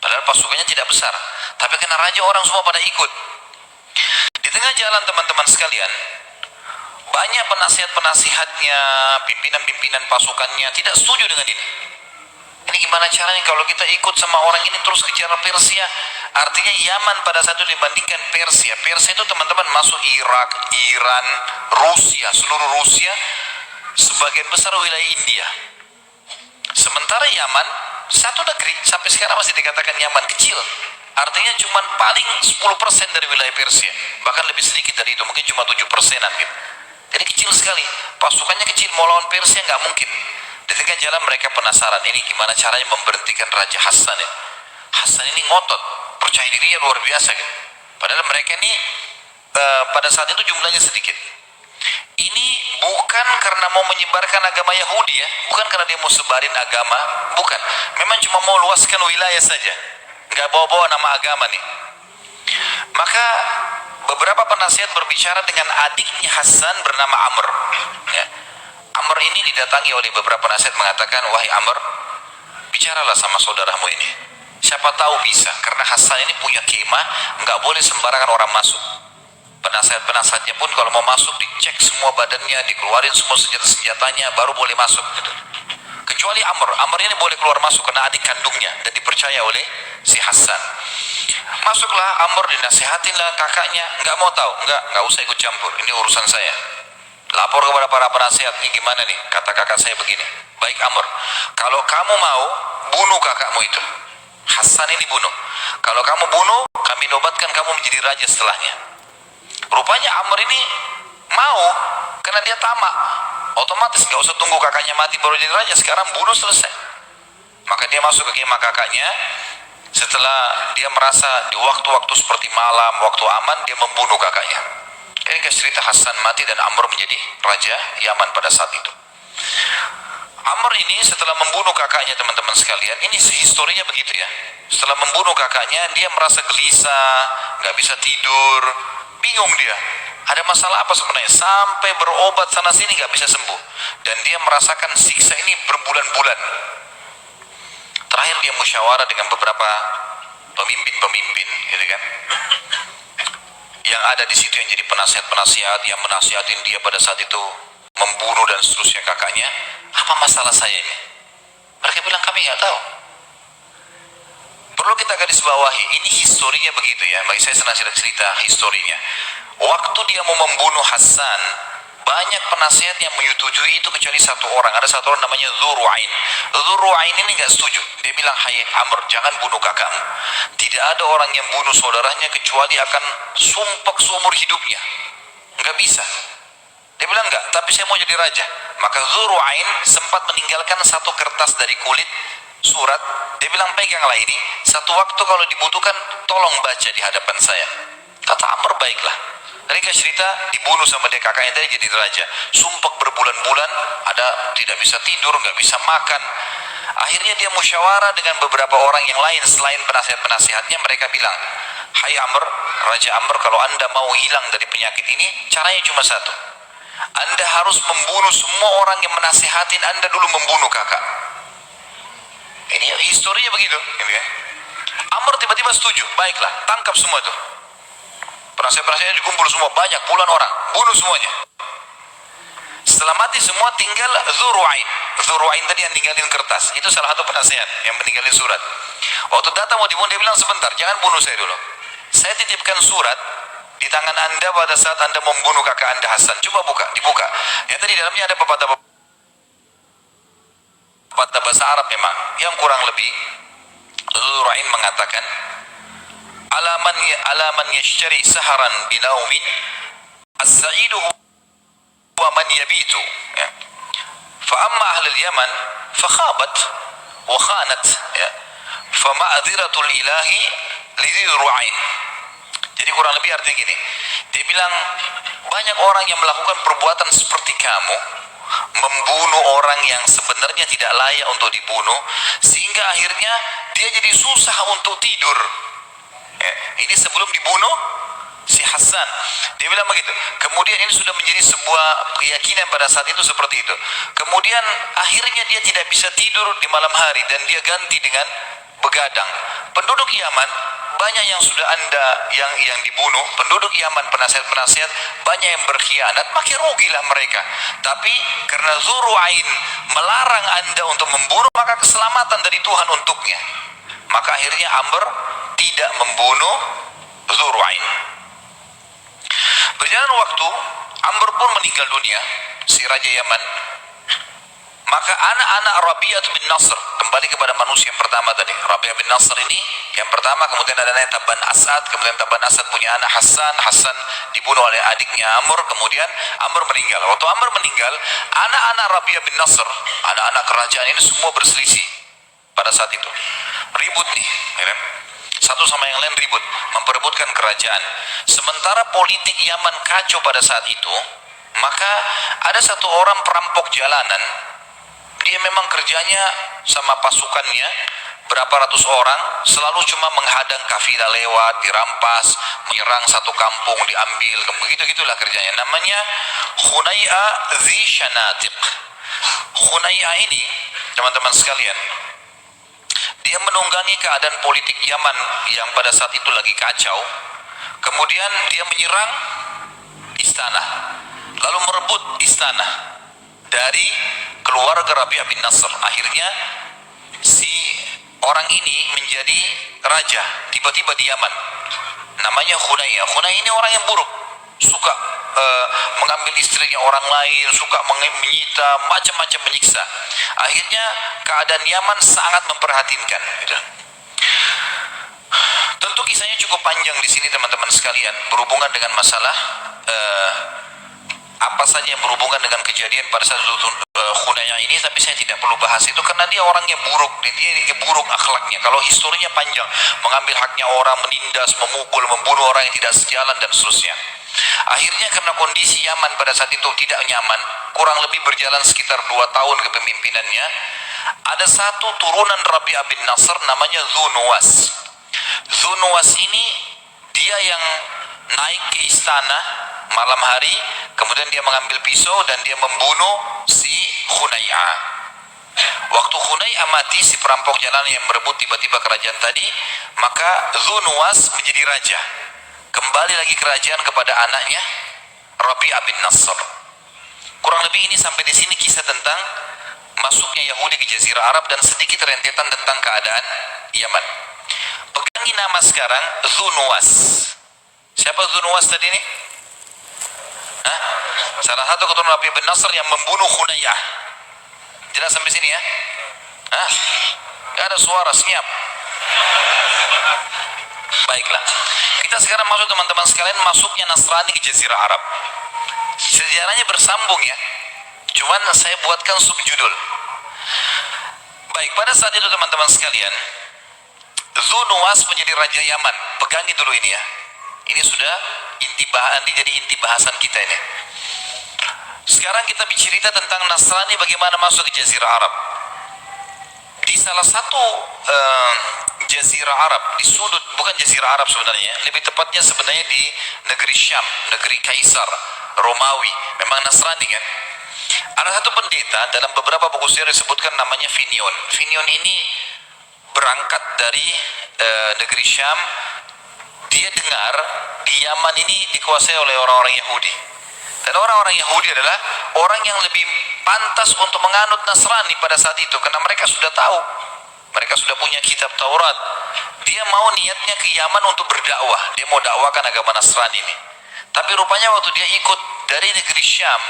Padahal pasukannya tidak besar, tapi karena raja orang semua pada ikut. Di tengah jalan teman-teman sekalian, banyak penasihat-penasihatnya, pimpinan-pimpinan pasukannya tidak setuju dengan ini. Ini gimana caranya kalau kita ikut sama orang ini terus kejar Persia? Artinya Yaman pada saat itu dibandingkan Persia. Persia itu teman-teman masuk Irak, Iran, Rusia, seluruh Rusia, sebagian besar wilayah India. Sementara Yaman, satu negeri, sampai sekarang masih dikatakan Yaman kecil. Artinya cuma paling 10% dari wilayah Persia. Bahkan lebih sedikit dari itu, mungkin cuma 7%-an gitu. Jadi kecil sekali. Pasukannya kecil, mau lawan Persia nggak mungkin. Di tengah jalan mereka penasaran, ini gimana caranya memberhentikan Raja Hassan ya. Hassan ini ngotot, percaya dirinya luar biasa gitu. Padahal mereka ini pada saat itu jumlahnya sedikit. Ini bukan karena mau menyebarkan agama Yahudi ya, bukan karena dia mau sebarin agama, bukan. Memang cuma mau luaskan wilayah saja, nggak bawa-bawa nama agama nih. Maka beberapa penasihat berbicara dengan adiknya Hassan bernama Amr. Ya. Amr ini didatangi oleh beberapa penasihat mengatakan, wahai Amr, bicaralah sama saudaramu ini. Siapa tahu bisa, karena Hassan ini punya kemah, nggak boleh sembarangan orang masuk. Penasihat-penasihatnya pun kalau mau masuk dicek semua badannya, dikeluarin semua senjata-senjatanya, baru boleh masuk. Kecuali Amr. Amr ini boleh keluar masuk karena adik kandungnya dan dipercaya oleh si Hassan. Masuklah Amr, dinasihatinlah kakaknya, nggak mau tahu, nggak usah ikut campur, ini urusan saya. Lapor kepada para penasihat, ini gimana nih, kata kakak saya begini. Baik Amr, kalau kamu mau, bunuh kakakmu itu. Hassan ini bunuh. Kalau kamu bunuh, kami nobatkan kamu menjadi raja setelahnya. Rupanya Amr ini mau, karena dia tamak. Otomatis nggak usah tunggu kakaknya mati baru jadi raja, sekarang bunuh selesai. Maka dia masuk ke kemah kakaknya. Setelah dia merasa di waktu-waktu seperti malam, waktu aman, dia membunuh kakaknya. Ini cerita Hassan mati dan Amr menjadi raja Yaman pada saat itu. Amr ini setelah membunuh kakaknya, teman-teman sekalian, ini historinya begitu ya. Setelah membunuh kakaknya, dia merasa gelisah, nggak bisa tidur, bingung dia. Ada masalah apa sebenarnya? Sampai berobat sana sini nggak bisa sembuh. Dan dia merasakan siksa ini berbulan-bulan. Terakhir dia musyawarah dengan beberapa pemimpin-pemimpin, gitu kan? Yang ada di situ yang jadi penasihat-penasihat yang menasihatin dia pada saat itu membunuh dan seterusnya kakaknya. Apa masalah saya ini? Mereka bilang kami nggak tahu. Perlu kita garis bawahi, ini historinya begitu ya. Bagi saya senang cerita historinya. Waktu dia mau membunuh Hassan, banyak penasihat yang menyetujui itu kecuali satu orang. Ada satu orang namanya Dzur'ain. Dzur'ain ini nggak setuju. Dia bilang, hai Amr, jangan bunuh kakakmu. Tidak ada orang yang bunuh saudaranya kecuali akan sumpek seumur hidupnya. Nggak bisa. Dia bilang enggak, tapi saya mau jadi raja. Maka Dzur'ain sempat meninggalkan satu kertas dari kulit surat. Dia bilang, peganglah ini, satu waktu kalau dibutuhkan tolong baca di hadapan saya. Kata Amr, baiklah. Mereka cerita dibunuh sama dia kakaknya tadi jadi raja. Sumpek berbulan-bulan, ada tidak bisa tidur, nggak bisa makan. Akhirnya dia musyawarah dengan beberapa orang yang lain selain penasihat-penasihatnya. Mereka bilang, hai Amr, Raja Amr, kalau anda mau hilang dari penyakit ini, caranya cuma satu. Anda harus membunuh semua orang yang menasihatin anda dulu membunuh kakak. Ini historinya begitu, gitu kan? Amr tiba-tiba setuju, baiklah, tangkap semua itu. Penasihat-penasihatnya dikumpul semua, banyak puluhan orang, bunuh semuanya. Setelah mati semua tinggal Dzur'ain. Dzur'ain tadi yang ninggalin kertas, itu salah satu penasihat yang meninggalin surat. Waktu datang mau dibunuh, dia bilang, sebentar, jangan bunuh saya dulu. Saya titipkan surat di tangan anda pada saat anda membunuh kakak anda Hassan. Coba buka, dibuka. Ternyata di dalamnya ada pepatah bahasa Arab memang yang kurang lebih. Dzur'ain mengatakan, alaman yashtari saharan binaumin as-sa'idu huwa man yabitu, ya. Fa amma ahlul Yaman fa khabat wa khanat, ya. Fa ma'dziratul ilahi li Dzur'ain. Jadi kurang lebih artinya gini. Dia bilang, banyak orang yang melakukan perbuatan seperti kamu, membunuh orang yang sebenarnya tidak layak untuk dibunuh, sehingga akhirnya dia jadi susah untuk tidur. Ya, ini sebelum dibunuh si Hassan. Dia bilang begitu. Kemudian ini sudah menjadi sebuah keyakinan pada saat itu seperti itu. Kemudian akhirnya dia tidak bisa tidur di malam hari dan dia ganti dengan begadang. Penduduk Yaman banyak yang sudah Anda yang dibunuh, penduduk Yaman, penasihat-penasihat banyak yang berkhianat, makin rugilah mereka. Tapi karena Zuru'ain melarang Anda untuk membunuh, maka keselamatan dari Tuhan untuknya. Maka akhirnya Amr tidak membunuh Zuru'ain. Berjalan waktu, Amr pun meninggal dunia, si Raja Yaman. Maka anak-anak Rabi'ah bin Nasr, kembali kepada manusia yang pertama tadi. Rabi'ah bin Nasr ini yang pertama, kemudian ada anak Taban Asad, kemudian Taban Asad punya anak Hasan, Hasan dibunuh oleh adiknya Amr, kemudian Amr meninggal. Waktu Amr meninggal, anak-anak Rabi'ah bin Nasr, anak-anak kerajaan ini semua berselisih pada saat itu. Ribut nih, ya kan? Satu sama yang lain ribut, memperebutkan kerajaan. Sementara politik Yaman kacau pada saat itu, maka ada satu orang perampok jalanan. Dia memang kerjanya sama pasukannya berapa ratus orang, selalu cuma menghadang kafilah lewat, dirampas, menyerang satu kampung, diambil, begitu-gitulah kerjanya. Namanya Khunai'ah Dzi Shanatiq. Khunai'ah ini, teman-teman sekalian, dia menunggangi keadaan politik Yaman yang pada saat itu lagi kacau. Kemudian dia menyerang istana, lalu merebut istana dari keluarga Rabi'ah bin Nasr. Akhirnya si orang ini menjadi raja tiba-tiba di Yaman. Namanya Khunai'ah. Khunai'ah ini orang yang buruk, suka mengambil istrinya orang lain, suka menyita, macam-macam menyiksa. Akhirnya keadaan Yaman sangat memprihatinkan. Tentu kisahnya cukup panjang di sini teman-teman sekalian, berhubungan dengan masalah apa saja yang berhubungan dengan kejadian pada saat Khunai'ah ini, tapi saya tidak perlu bahas itu karena dia orangnya buruk, dia buruk akhlaknya. Kalau historinya panjang, mengambil haknya orang, menindas, memukul, membunuh orang yang tidak sejalan dan seterusnya. Akhirnya karena kondisi Yaman pada saat itu tidak nyaman, kurang lebih berjalan sekitar 2 tahun kepemimpinannya, ada satu turunan Rabi'ah bin Nasr namanya Dzunuwas. Dzunuwas ini dia yang naik ke istana malam hari, kemudian dia mengambil pisau dan dia membunuh si Khunai'ah. Waktu Khunai'ah mati, si perampok jalanan yang merebut tiba-tiba kerajaan tadi, maka Dzunuwas menjadi raja. Kembali lagi kerajaan kepada anaknya Rabi'ah bin Nasr. Kurang lebih ini sampai di sini kisah tentang masuknya Yahudi ke Jazirah Arab dan sedikit rentetan tentang keadaan Yaman. Pegangi nama sekarang Dzunuwas. Siapa Dzunuwas tadi nih? Hah? Salah satu keturunan Rabi'ah bin Nasr yang membunuh Khunai'ah. Jelas sampai sini ya? Hah? Gak ada suara, senyap. Baiklah. Kita sekarang masuk teman-teman sekalian, masuknya Nasrani ke Jazirah Arab. Sejarahnya bersambung ya. Cuman saya buatkan subjudul. Baik, pada saat itu teman-teman sekalian, Dzunuwas menjadi Raja Yaman. Pegangin dulu ini ya. Ini sudah nanti jadi inti bahasan kita ini. Sekarang kita bercerita tentang Nasrani bagaimana masuk ke Jazirah Arab. Di salah satu Jazirah Arab, di sudut, bukan Jazirah Arab sebenarnya, lebih tepatnya sebenarnya di negeri Syam, negeri Kaisar Romawi, memang Nasrani kan. Ada satu pendeta dalam beberapa buku sejarah disebutkan namanya Finion. Finion ini berangkat dari negeri Syam. Dia dengar di Yaman ini dikuasai oleh orang-orang Yahudi. Dan orang-orang Yahudi adalah orang yang lebih pantas untuk menganut Nasrani pada saat itu, karena mereka sudah tahu, mereka sudah punya kitab Taurat. Dia mau niatnya ke Yaman untuk berdakwah, dia mau dakwakan agama Nasrani ini. Tapi rupanya waktu dia ikut dari negeri Syam,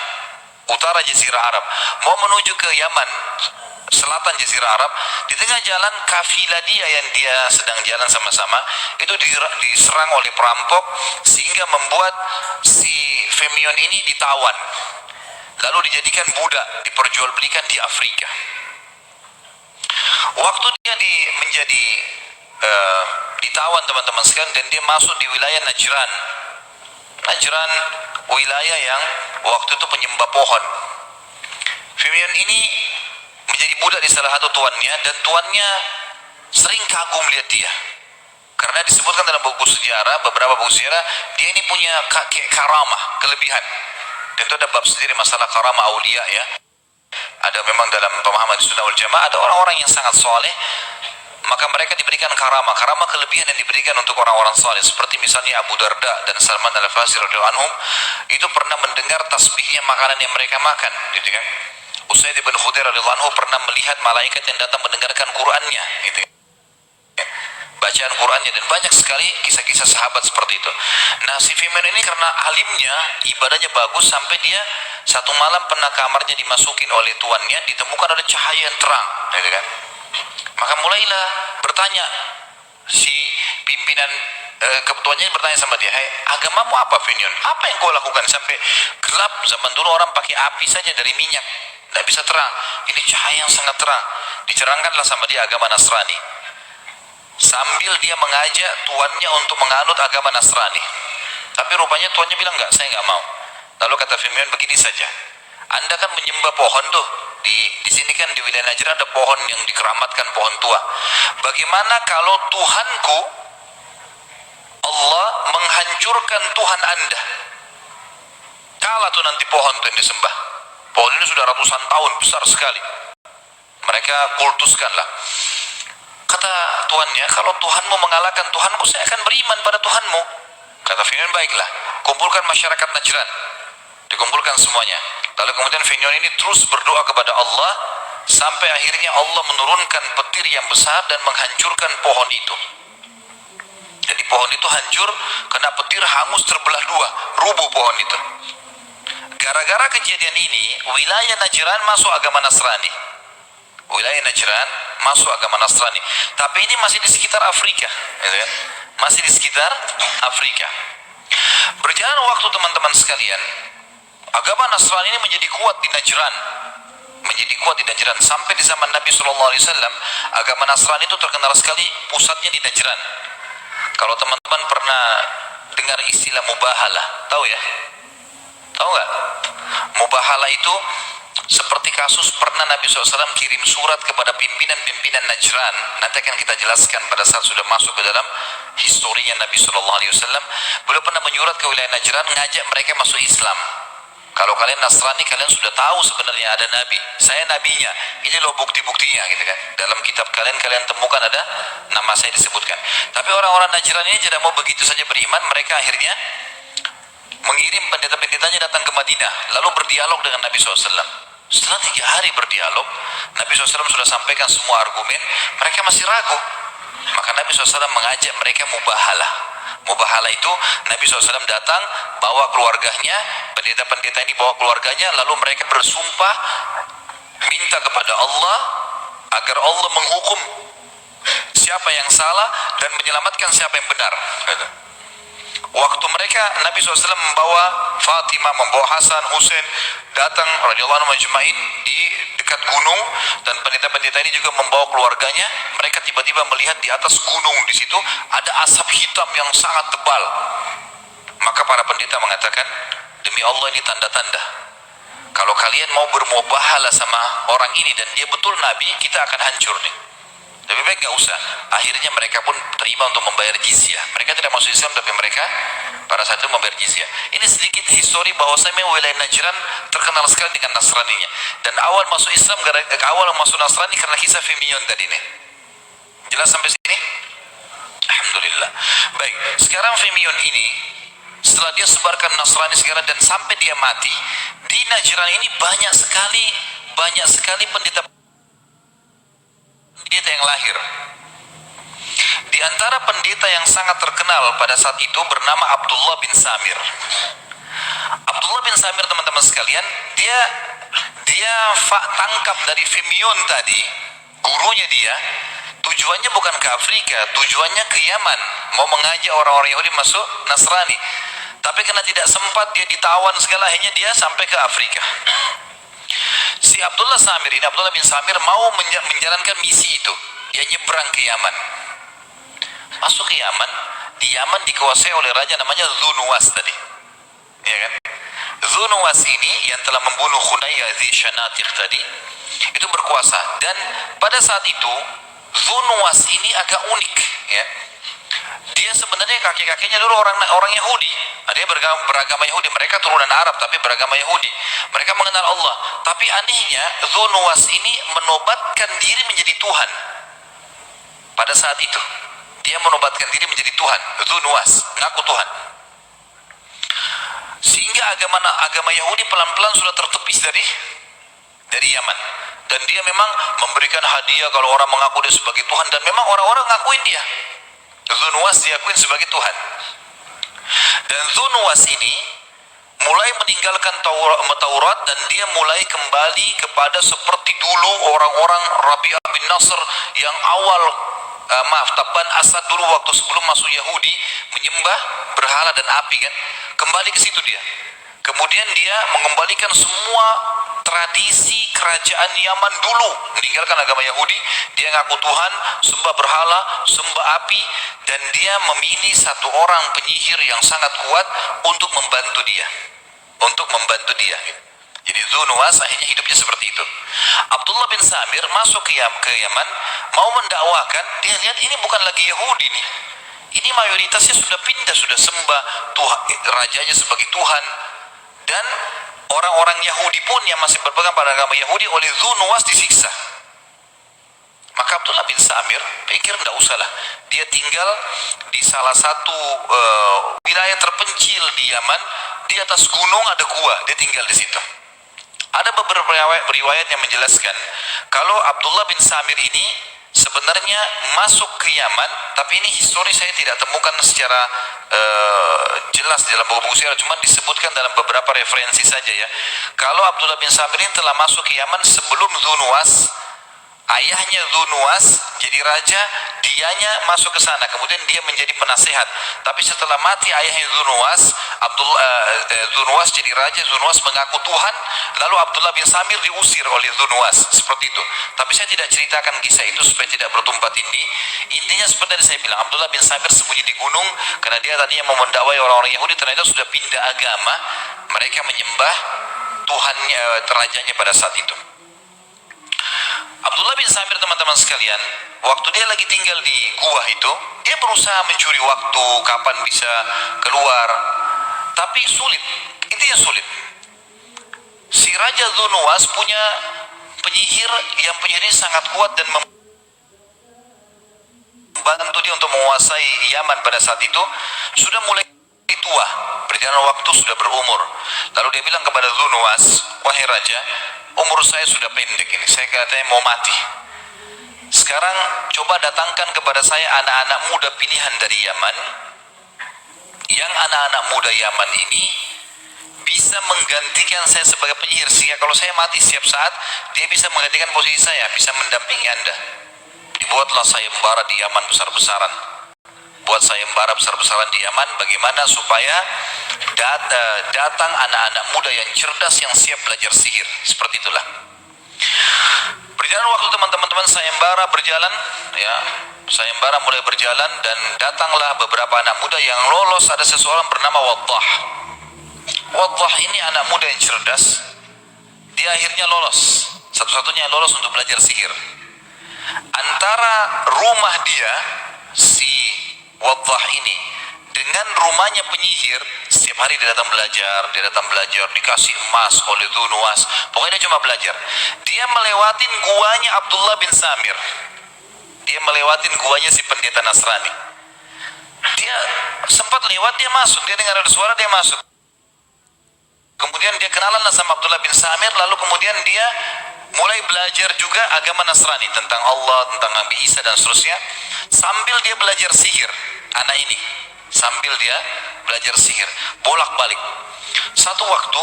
utara Jazirah Arab, mau menuju ke Yaman, selatan Jazirah Arab, di tengah jalan kafilah yang dia sedang jalan sama-sama itu diserang oleh perampok, sehingga membuat si Femion ini ditawan, lalu dijadikan budak, diperjualbelikan di Afrika. Waktu dia menjadi ditawan teman-teman sekalian, dan dia masuk di wilayah Najran. Najran wilayah yang waktu itu penyembah pohon. Femion ini menjadi budak di salah satu tuannya, dan tuannya sering kagum lihat dia. Karena disebutkan dalam buku sejarah, beberapa buku sejarah, dia ini punya karamah, kelebihan. Dan itu ada bab sendiri masalah karamah aulia ya. Ada memang dalam pemahaman Sunnah wal Jamaah, ada orang-orang yang sangat soleh, maka mereka diberikan karamah, karamah kelebihan yang diberikan untuk orang-orang saleh. Seperti misalnya Abu Darda dan Salman Al-Farisi radhiyallahu anhum, itu pernah mendengar tasbihnya makanan yang mereka makan, gitu kan. Usaid bin Khudair radhiyallahu anhu pernah melihat malaikat yang datang mendengarkan Qur'annya, gitu kan, bacaan Qur'annya, dan banyak sekali kisah-kisah sahabat seperti itu. Nah, si Firman ini karena alimnya, ibadahnya bagus, sampai dia satu malam pernah kamarnya dimasukin oleh tuannya, ditemukan ada cahaya yang terang, gitu kan. Maka mulailah bertanya si pimpinan ketuanya, bertanya sama dia, "Hai, agamamu apa, Firman? Apa yang kau lakukan sampai gelap? Zaman dulu orang pakai api saja dari minyak, tidak bisa terang. Ini cahaya yang sangat terang." Dicerangkanlah sama dia agama Nasrani, sambil dia mengajak tuannya untuk menganut agama Nasrani. Tapi rupanya tuannya bilang, "Enggak, saya enggak mau." Lalu kata Firman, "Begini saja, Anda kan menyembah pohon tuh, di sini kan di wilayah Najran ada pohon yang dikeramatkan, pohon tua. Bagaimana kalau Tuhanku Allah menghancurkan Tuhan Anda? Kalah tuh nanti pohon tuh yang disembah. Pohon ini sudah ratusan tahun, besar sekali. Mereka kultuskanlah." Kata tuannya, "Kalau Tuhanmu mengalahkan Tuhanku, saya akan beriman pada Tuhanmu." Kata Firman, "Baiklah, kumpulkan masyarakat Najran." Dikumpulkan semuanya. Lalu kemudian Firman ini terus berdoa kepada Allah, sampai akhirnya Allah menurunkan petir yang besar dan menghancurkan pohon itu. Jadi pohon itu hancur, kena petir, hangus, terbelah dua, rubuh pohon itu. Gara-gara kejadian ini, wilayah Najran masuk agama Nasrani. Wilayah Najran masuk agama Nasrani. Tapi ini masih di sekitar Afrika, gitu kan? Masih di sekitar Afrika. Berjalan waktu, teman-teman sekalian, agama Nasrani ini menjadi kuat di Najran, menjadi kuat di Najran sampai di zaman Nabi SAW. Agama Nasrani itu terkenal sekali, pusatnya di Najran. Kalau teman-teman pernah dengar istilah mubahalah, tahu ya? Tahu nggak? Mubahalah itu seperti kasus pernah Nabi SAW kirim surat kepada pimpinan-pimpinan Najran. Nanti akan kita jelaskan pada saat sudah masuk ke dalam historinya Nabi SAW. Beliau pernah menyurat ke wilayah Najran, ngajak mereka masuk Islam. Kalau kalian Nasrani, kalian sudah tahu sebenarnya ada Nabi, saya nabinya, ini loh bukti-buktinya, gitu kan. Dalam kitab kalian, kalian temukan ada nama saya disebutkan. Tapi orang-orang Najran ini tidak mau begitu saja beriman. Mereka akhirnya mengirim pendeta-pendetanya datang ke Madinah, lalu berdialog dengan Nabi SAW. Setelah 3 hari berdialog, Nabi SAW sudah sampaikan semua argumen, mereka masih ragu. Maka Nabi SAW mengajak mereka mubahalah. Mubahalah itu Nabi SAW datang, bawa keluarganya, pendeta-pendeta ini bawa keluarganya, lalu mereka bersumpah minta kepada Allah agar Allah menghukum siapa yang salah dan menyelamatkan siapa yang benar. Waktu mereka, Nabi SAW membawa Fatimah, membawa Hasan, Husain datang radhiyallahu anhum majma'in di dekat gunung, dan pendeta-pendeta ini juga membawa keluarganya. Mereka tiba-tiba melihat di atas gunung di situ ada asap hitam yang sangat tebal. Maka para pendeta mengatakan, "Demi Allah, ini tanda-tanda. Kalau kalian mau bermubahalah sama orang ini dan dia betul Nabi, kita akan hancur nih. Lebih baik nggak usah." Akhirnya mereka pun terima untuk membayar jizyah. Mereka tidak masuk Islam, tapi mereka pada saat itu membayar jizyah. Ini sedikit histori bahwasanya wilayah Najran terkenal sekali dengan Nasraninya. Dan awal masuk Islam, awal masuk Nasrani karena kisah Firman tadi nih. Jelas sampai sini? Alhamdulillah. Baik, sekarang Firman ini setelah dia sebarkan Nasrani sekarang dan sampai dia mati di Najran ini banyak sekali pendeta yang lahir. Di antara pendeta yang sangat terkenal pada saat itu bernama Abdullah bin Samir. Abdullah bin Samir, teman-teman sekalian, dia tangkap dari Firman tadi, gurunya dia, tujuannya bukan ke Afrika, tujuannya ke Yaman, mau mengajak orang-orang Yahudi masuk Nasrani. Tapi karena tidak sempat, dia ditawan segala, akhirnya dia sampai ke Afrika. Si Abdullah bin Samir mau menjalankan misi itu. Dia nyebrang ke Yaman. Masuk ke Yaman. Di Yaman dikuasai oleh raja namanya Dzunuwas tadi. Ya kan? Dzunuwas ini yang telah membunuh Khunayyah Dzi Syanatikh tadi, itu berkuasa. Dan pada saat itu Dzunuwas ini agak unik, ya. Dia sebenarnya kakek-kakeknya dulu orang Yahudi. Dia beragama Yahudi. Mereka turunan Arab tapi beragama Yahudi. Mereka mengenal Allah. Tapi anehnya Dzunuwas ini menobatkan diri menjadi Tuhan. pada saat itu. Dia menobatkan diri menjadi Tuhan, Dzu Nuwas, ngaku Tuhan. Sehingga agama Yahudi pelan-pelan sudah tertepis dari Yaman. Dan dia memang memberikan hadiah kalau orang mengaku dia sebagai Tuhan, dan memang orang-orang ngakuin dia. Dzu Nuwas diakuin sebagai Tuhan. Dan Dzu Nuwas ini mulai meninggalkan Taurat, dan dia mulai kembali kepada seperti dulu orang-orang Rabi'ah bin Nasr yang awal Tabban Asad dulu waktu sebelum masuk Yahudi menyembah berhala dan api kan. Kembali ke situ dia. Kemudian dia mengembalikan semua tradisi kerajaan Yaman dulu, meninggalkan agama Yahudi. Dia ngaku Tuhan, sembah berhala, sembah api, dan dia memilih satu orang penyihir yang sangat kuat untuk membantu dia. Jadi Dzu Nuwas akhirnya hidupnya seperti itu. Abdullah bin Samir masuk ke Yaman, mau mendakwakan. Dia lihat ini bukan lagi Yahudi nih. Ini mayoritasnya sudah pindah, sudah sembah Tuhan, rajanya sebagai Tuhan. Dan orang-orang Yahudi pun yang masih berpegang pada agama Yahudi oleh Dzu Nuwas disiksa. Maka Abdullah bin Samir pikir tidak usahlah. Dia tinggal di salah satu wilayah terpencil di Yaman. Di atas gunung ada gua, dia tinggal di situ. Ada beberapa riwayat yang menjelaskan kalau Abdullah bin Samir ini sebenarnya masuk ke Yaman, tapi ini histori saya tidak temukan secara jelas dalam buku-buku sejarah, cuma disebutkan dalam beberapa referensi saja ya. Kalau Abdullah bin Samir ini telah masuk ke Yaman sebelum Dzu Nuwas, ayahnya Dzu Nuwas jadi raja, dianya masuk ke sana, kemudian dia menjadi penasehat. Tapi setelah mati ayahnya Dzu Nuwas, Dzu Nuwas jadi raja, Dzu Nuwas mengaku Tuhan, lalu Abdullah bin Samir diusir oleh Dzu Nuwas, seperti itu. Tapi saya tidak ceritakan kisah itu supaya tidak bertumpah tindih. Intinya seperti yang saya bilang, Abdullah bin Samir sembunyi di gunung karena dia tadinya mau mendakwai orang-orang Yahudi, ternyata sudah pindah agama. Mereka menyembah Tuhannya, rajanya pada saat itu. Abdullah bin Samir, teman-teman sekalian, waktu dia lagi tinggal di gua itu, dia berusaha mencuri waktu kapan bisa keluar, tapi sulit. Intinya sulit. Si Raja Dzu Nuwas punya penyihir yang penyihirnya sangat kuat dan membantu dia untuk menguasai Yaman pada saat itu. Sudah mulai tua, berjalan waktu, sudah berumur. Lalu dia bilang kepada Dzu Nuwas, wahai Raja, umur saya sudah pendek ini, saya katanya mau mati. Sekarang coba datangkan kepada saya anak-anak muda pilihan dari Yaman, yang anak-anak muda Yaman ini bisa menggantikan saya sebagai penyihir, sehingga kalau saya mati setiap saat, dia bisa menggantikan posisi saya, bisa mendampingi Anda. Dibuatlah sayembara di Yaman besar-besaran. Buat sayembara besar-besaran di Yaman, bagaimana supaya datang anak-anak muda yang cerdas, yang siap belajar sihir. Seperti itulah. Berjalan waktu, teman-teman, sayembara berjalan, ya. Sayembara mulai berjalan dan datanglah beberapa anak muda yang lolos. Ada seseorang bernama Waddah. Waddah ini anak muda yang cerdas. Dia akhirnya lolos, satu-satunya yang lolos untuk belajar sihir. Antara rumah dia, si Waddah ini, dengan rumahnya penyihir, setiap hari dia datang belajar, dikasih emas oleh Dzu Nuwas. Pokoknya dia cuma belajar. Dia melewatin guanya Abdullah bin Samir. Dia melewatin guanya si pendeta Nasrani. Dia sempat lewat, dia masuk, dia dengar ada suara, dia masuk. Kemudian dia kenalan sama Abdullah bin Samir, lalu kemudian dia mulai belajar juga agama Nasrani, tentang Allah, tentang Nabi Isa dan seterusnya. Sambil dia belajar sihir, anak ini sambil dia belajar sihir, bolak-balik. Satu waktu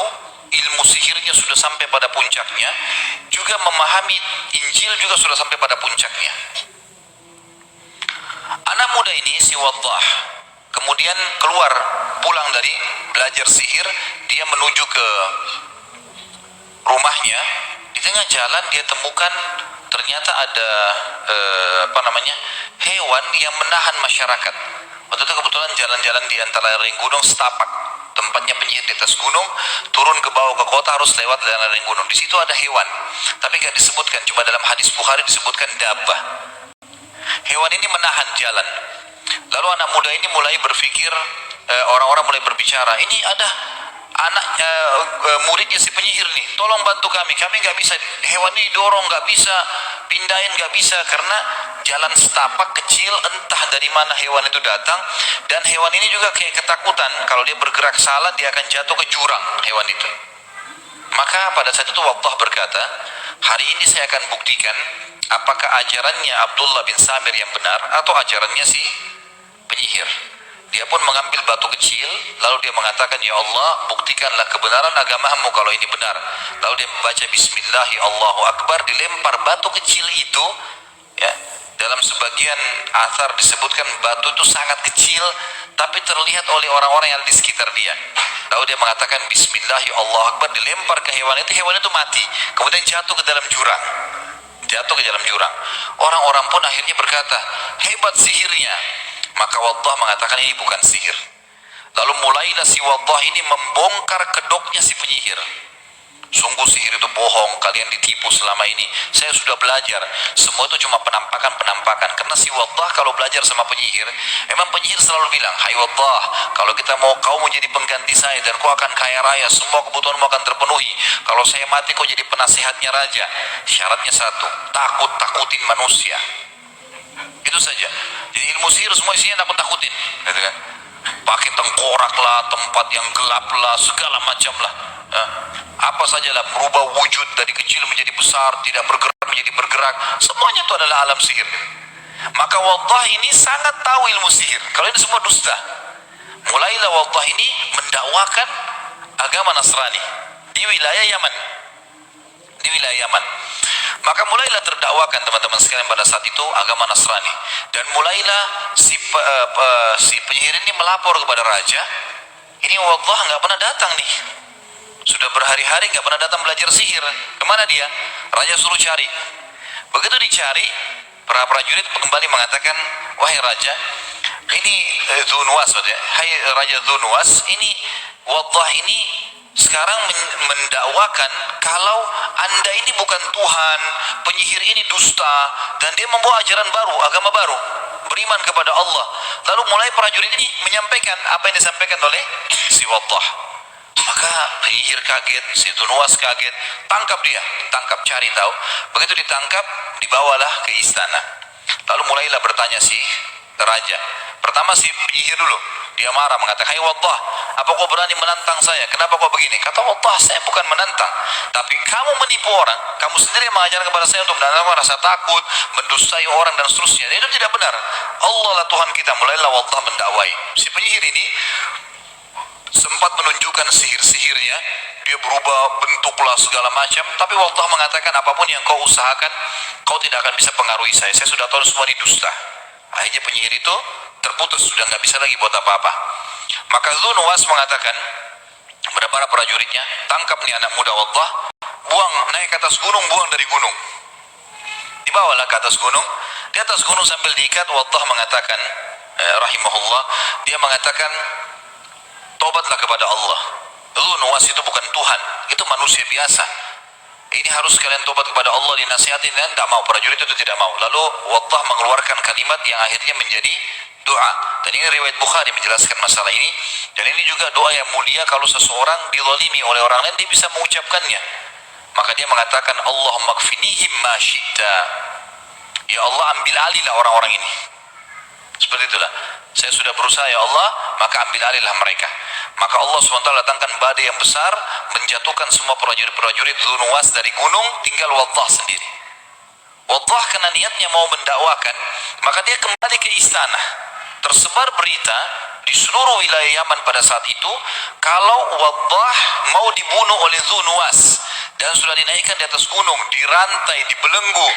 ilmu sihirnya sudah sampai pada puncaknya, juga memahami Injil juga sudah sampai pada puncaknya. Anak muda ini, si Waddah, kemudian keluar, pulang dari belajar sihir, dia menuju ke rumahnya. Di tengah jalan dia temukan ternyata ada hewan yang menahan masyarakat. Waktu itu kebetulan jalan-jalan di antara lereng gunung setapak, tempatnya penyihir di atas gunung, turun ke bawah ke kota harus lewat lereng gunung. Di situ ada hewan, tapi nggak disebutkan, cuma dalam hadis Bukhari disebutkan dabbah. Hewan ini menahan jalan. Lalu anak muda ini mulai berpikir, orang-orang mulai berbicara, ini ada anak muridnya si penyihir nih, tolong bantu kami nggak bisa, hewan ini dorong nggak bisa, pindahin nggak bisa, karena jalan setapak kecil, entah dari mana hewan itu datang, dan hewan ini juga kayak ketakutan kalau dia bergerak salah dia akan jatuh ke jurang hewan itu. Maka pada saat itu Waddah berkata, hari ini saya akan buktikan apakah ajarannya Abdullah bin Samir yang benar atau ajarannya si penyihir. Dia pun mengambil batu kecil, lalu dia mengatakan, ya Allah, buktikanlah kebenaran agamamu kalau ini benar. Lalu dia membaca Bismillahi Allahu Akbar, dilempar batu kecil itu, ya. Dalam sebagian athar disebutkan batu itu sangat kecil, tapi terlihat oleh orang-orang yang ada di sekitar dia. Lalu dia mengatakan Bismillahi Allahu Akbar, dilempar ke hewan itu mati, kemudian jatuh ke dalam jurang. Orang-orang pun akhirnya berkata, hebat sihirnya. Maka Waddah mengatakan ini bukan sihir. Lalu mulailah si Waddah ini membongkar kedoknya si penyihir. Sungguh sihir itu bohong, kalian ditipu selama ini. Saya sudah belajar, semua itu cuma penampakan. Karena si Waddah kalau belajar sama penyihir, emang penyihir selalu bilang, hai Waddah, kalau kita mau kau menjadi pengganti saya dan kau akan kaya raya, semua kebutuhanmu akan terpenuhi. Kalau saya mati kau jadi penasehatnya raja. Syaratnya satu, takutin manusia. Itu saja. Jadi ilmu sihir semua isinya takut-takutin, gitu kan? Pakai tengkorak lah, tempat yang gelap lah, segala macam lah. Ya. Apa sajalah, merubah wujud dari kecil menjadi besar, tidak bergerak menjadi bergerak, semuanya itu adalah alam sihir. Maka Waddah ini sangat tahu ilmu sihir. Kalau ini semua dusta. Mulailah Waddah ini mendakwakan agama Nasrani di wilayah Yaman. Maka mulailah terdakwakan teman-teman sekalian pada saat itu agama Nasrani, dan mulailah si penyihir ini melapor kepada raja. Ini Waddah nggak pernah datang nih, sudah berhari-hari nggak pernah datang belajar sihir. Kemana dia? Raja suruh cari. Begitu dicari, para prajurit kembali mengatakan, wahai raja, ini Dzunwas, hai Raja Dzunwas, ini Waddah ini sekarang mendakwakan kalau anda ini bukan Tuhan, penyihir ini dusta, dan dia membawa ajaran baru, agama baru, beriman kepada Allah. Lalu mulai prajurit ini menyampaikan apa yang disampaikan oleh si Waddah. Maka penyihir kaget, si Dzunwas kaget, tangkap, cari tahu. Begitu ditangkap, dibawalah ke istana. Lalu mulailah bertanya si raja. Pertama si penyihir dulu, dia marah mengatakan, hai Waddah, apa kau berani menantang saya? Kenapa kau begini? Kata Waddah, saya bukan menantang, tapi kamu menipu orang. Kamu sendiri mengajarkan kepada saya untuk menanamkan rasa takut, mendustai orang dan seterusnya. Itu tidak benar. Allah lah Tuhan kita. Mulailah Waddah mendakwai. Si penyihir ini sempat menunjukkan sihir-sihirnya, dia berubah bentuklah segala macam, tapi Waddah mengatakan apapun yang kau usahakan, kau tidak akan bisa pengaruhi saya sudah tahu semua ini dusta. Akhirnya penyihir itu terputus, sudah nggak bisa lagi buat apa-apa. Maka Dzunwas mengatakan kepada para prajuritnya, tangkap nih anak muda Waddah, buang, naik ke atas gunung, buang dari gunung. Dibawalah ke atas gunung. Di atas gunung sambil diikat, Waddah mengatakan, rahimahullah, dia mengatakan, tobatlah kepada Allah. Dzunwas itu bukan Tuhan, itu manusia biasa. Ini harus kalian tobat kepada Allah, dinasihatin, dan tidak mau. Prajurit itu tidak mau. Lalu Waddah mengeluarkan kalimat yang akhirnya menjadi doa. Dan ini riwayat Bukhari menjelaskan masalah ini. Dan ini juga doa yang mulia kalau seseorang dizalimi oleh orang lain, dia bisa mengucapkannya. Maka dia mengatakan, Allahumma kfinihim ma syi'ta. Ya Allah, ambil alihlah orang-orang ini. Seperti itulah. Saya sudah berusaha, ya Allah, maka ambil alihlah mereka. Maka Allah SWT datangkan badai yang besar, menjatuhkan semua prajurit-prajurit Dzunwas dari gunung, tinggal Waddah sendiri. Waddah karena niatnya mau mendakwakan, maka dia kembali ke istana. Tersebar berita di seluruh wilayah Yaman pada saat itu, kalau Waddah mau dibunuh oleh Dzunwas, dan sudah dinaikkan di atas gunung, dirantai, dibelenggu,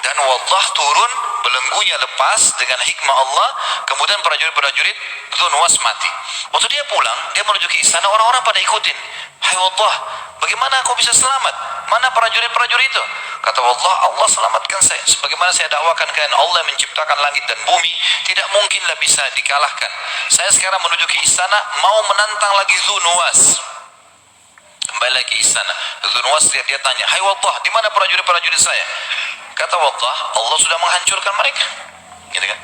dan Waddah turun, belenggunya lepas dengan hikmah Allah, kemudian prajurit-prajurit Dzunwas mati. Waktu dia pulang, dia menuju ke istana, orang-orang pada ikutin. Hai Waddah, bagaimana kau bisa selamat? Mana prajurit-prajurit itu? Kata Waddah, Allah selamatkan saya. Sebagaimana saya dakwakan kalian, Allah menciptakan langit dan bumi, tidak mungkinlah bisa dikalahkan. Saya sekarang menuju ke istana, mau menantang lagi Dzunwas. Kembali lagi ke istana. Dzunwas dia tanya, hai Waddah, di mana prajurit-prajurit saya? Kata Waddah, Allah sudah menghancurkan mereka. Gitu kan?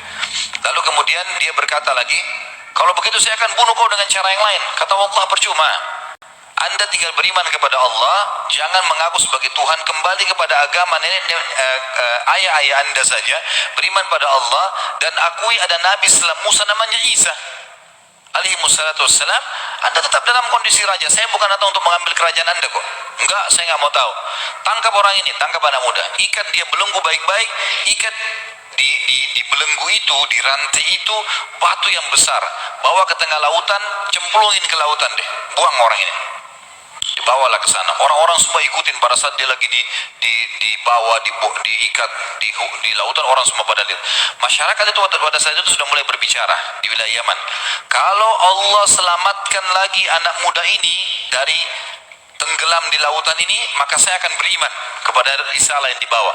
Lalu kemudian dia berkata lagi, kalau begitu saya akan bunuh kau dengan cara yang lain. Kata Waddah, percuma. Anda tinggal beriman kepada Allah, jangan mengaku sebagai Tuhan, kembali kepada agama nenek ayah-ayah Anda saja, beriman pada Allah dan akui ada nabi setelah Musa namanya Isa alaihi wassalatu wassalam. Anda tetap dalam kondisi raja. Saya bukan datang untuk mengambil kerajaan Anda kok. Enggak, saya nggak mau tahu. Tangkap orang ini, tangkap anak muda, ikat dia belenggu baik-baik, ikat di belenggu itu, di rantai itu batu yang besar, bawa ke tengah lautan, cemplungin ke lautan deh, buang orang ini, dibawalah ke sana. Orang-orang semua ikutin pada saat dia lagi dibawa, diikat di lautan, orang semua pada lihat. Masyarakat itu pada saat itu sudah mulai berbicara di wilayah Yaman. Kalau Allah selamatkan lagi anak muda ini dari tenggelam di lautan ini, maka saya akan beriman kepada risalah yang dibawa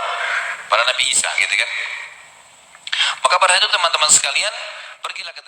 pada Nabi Isa, gitu kan. Maka pada itu teman-teman sekalian, pergilah ke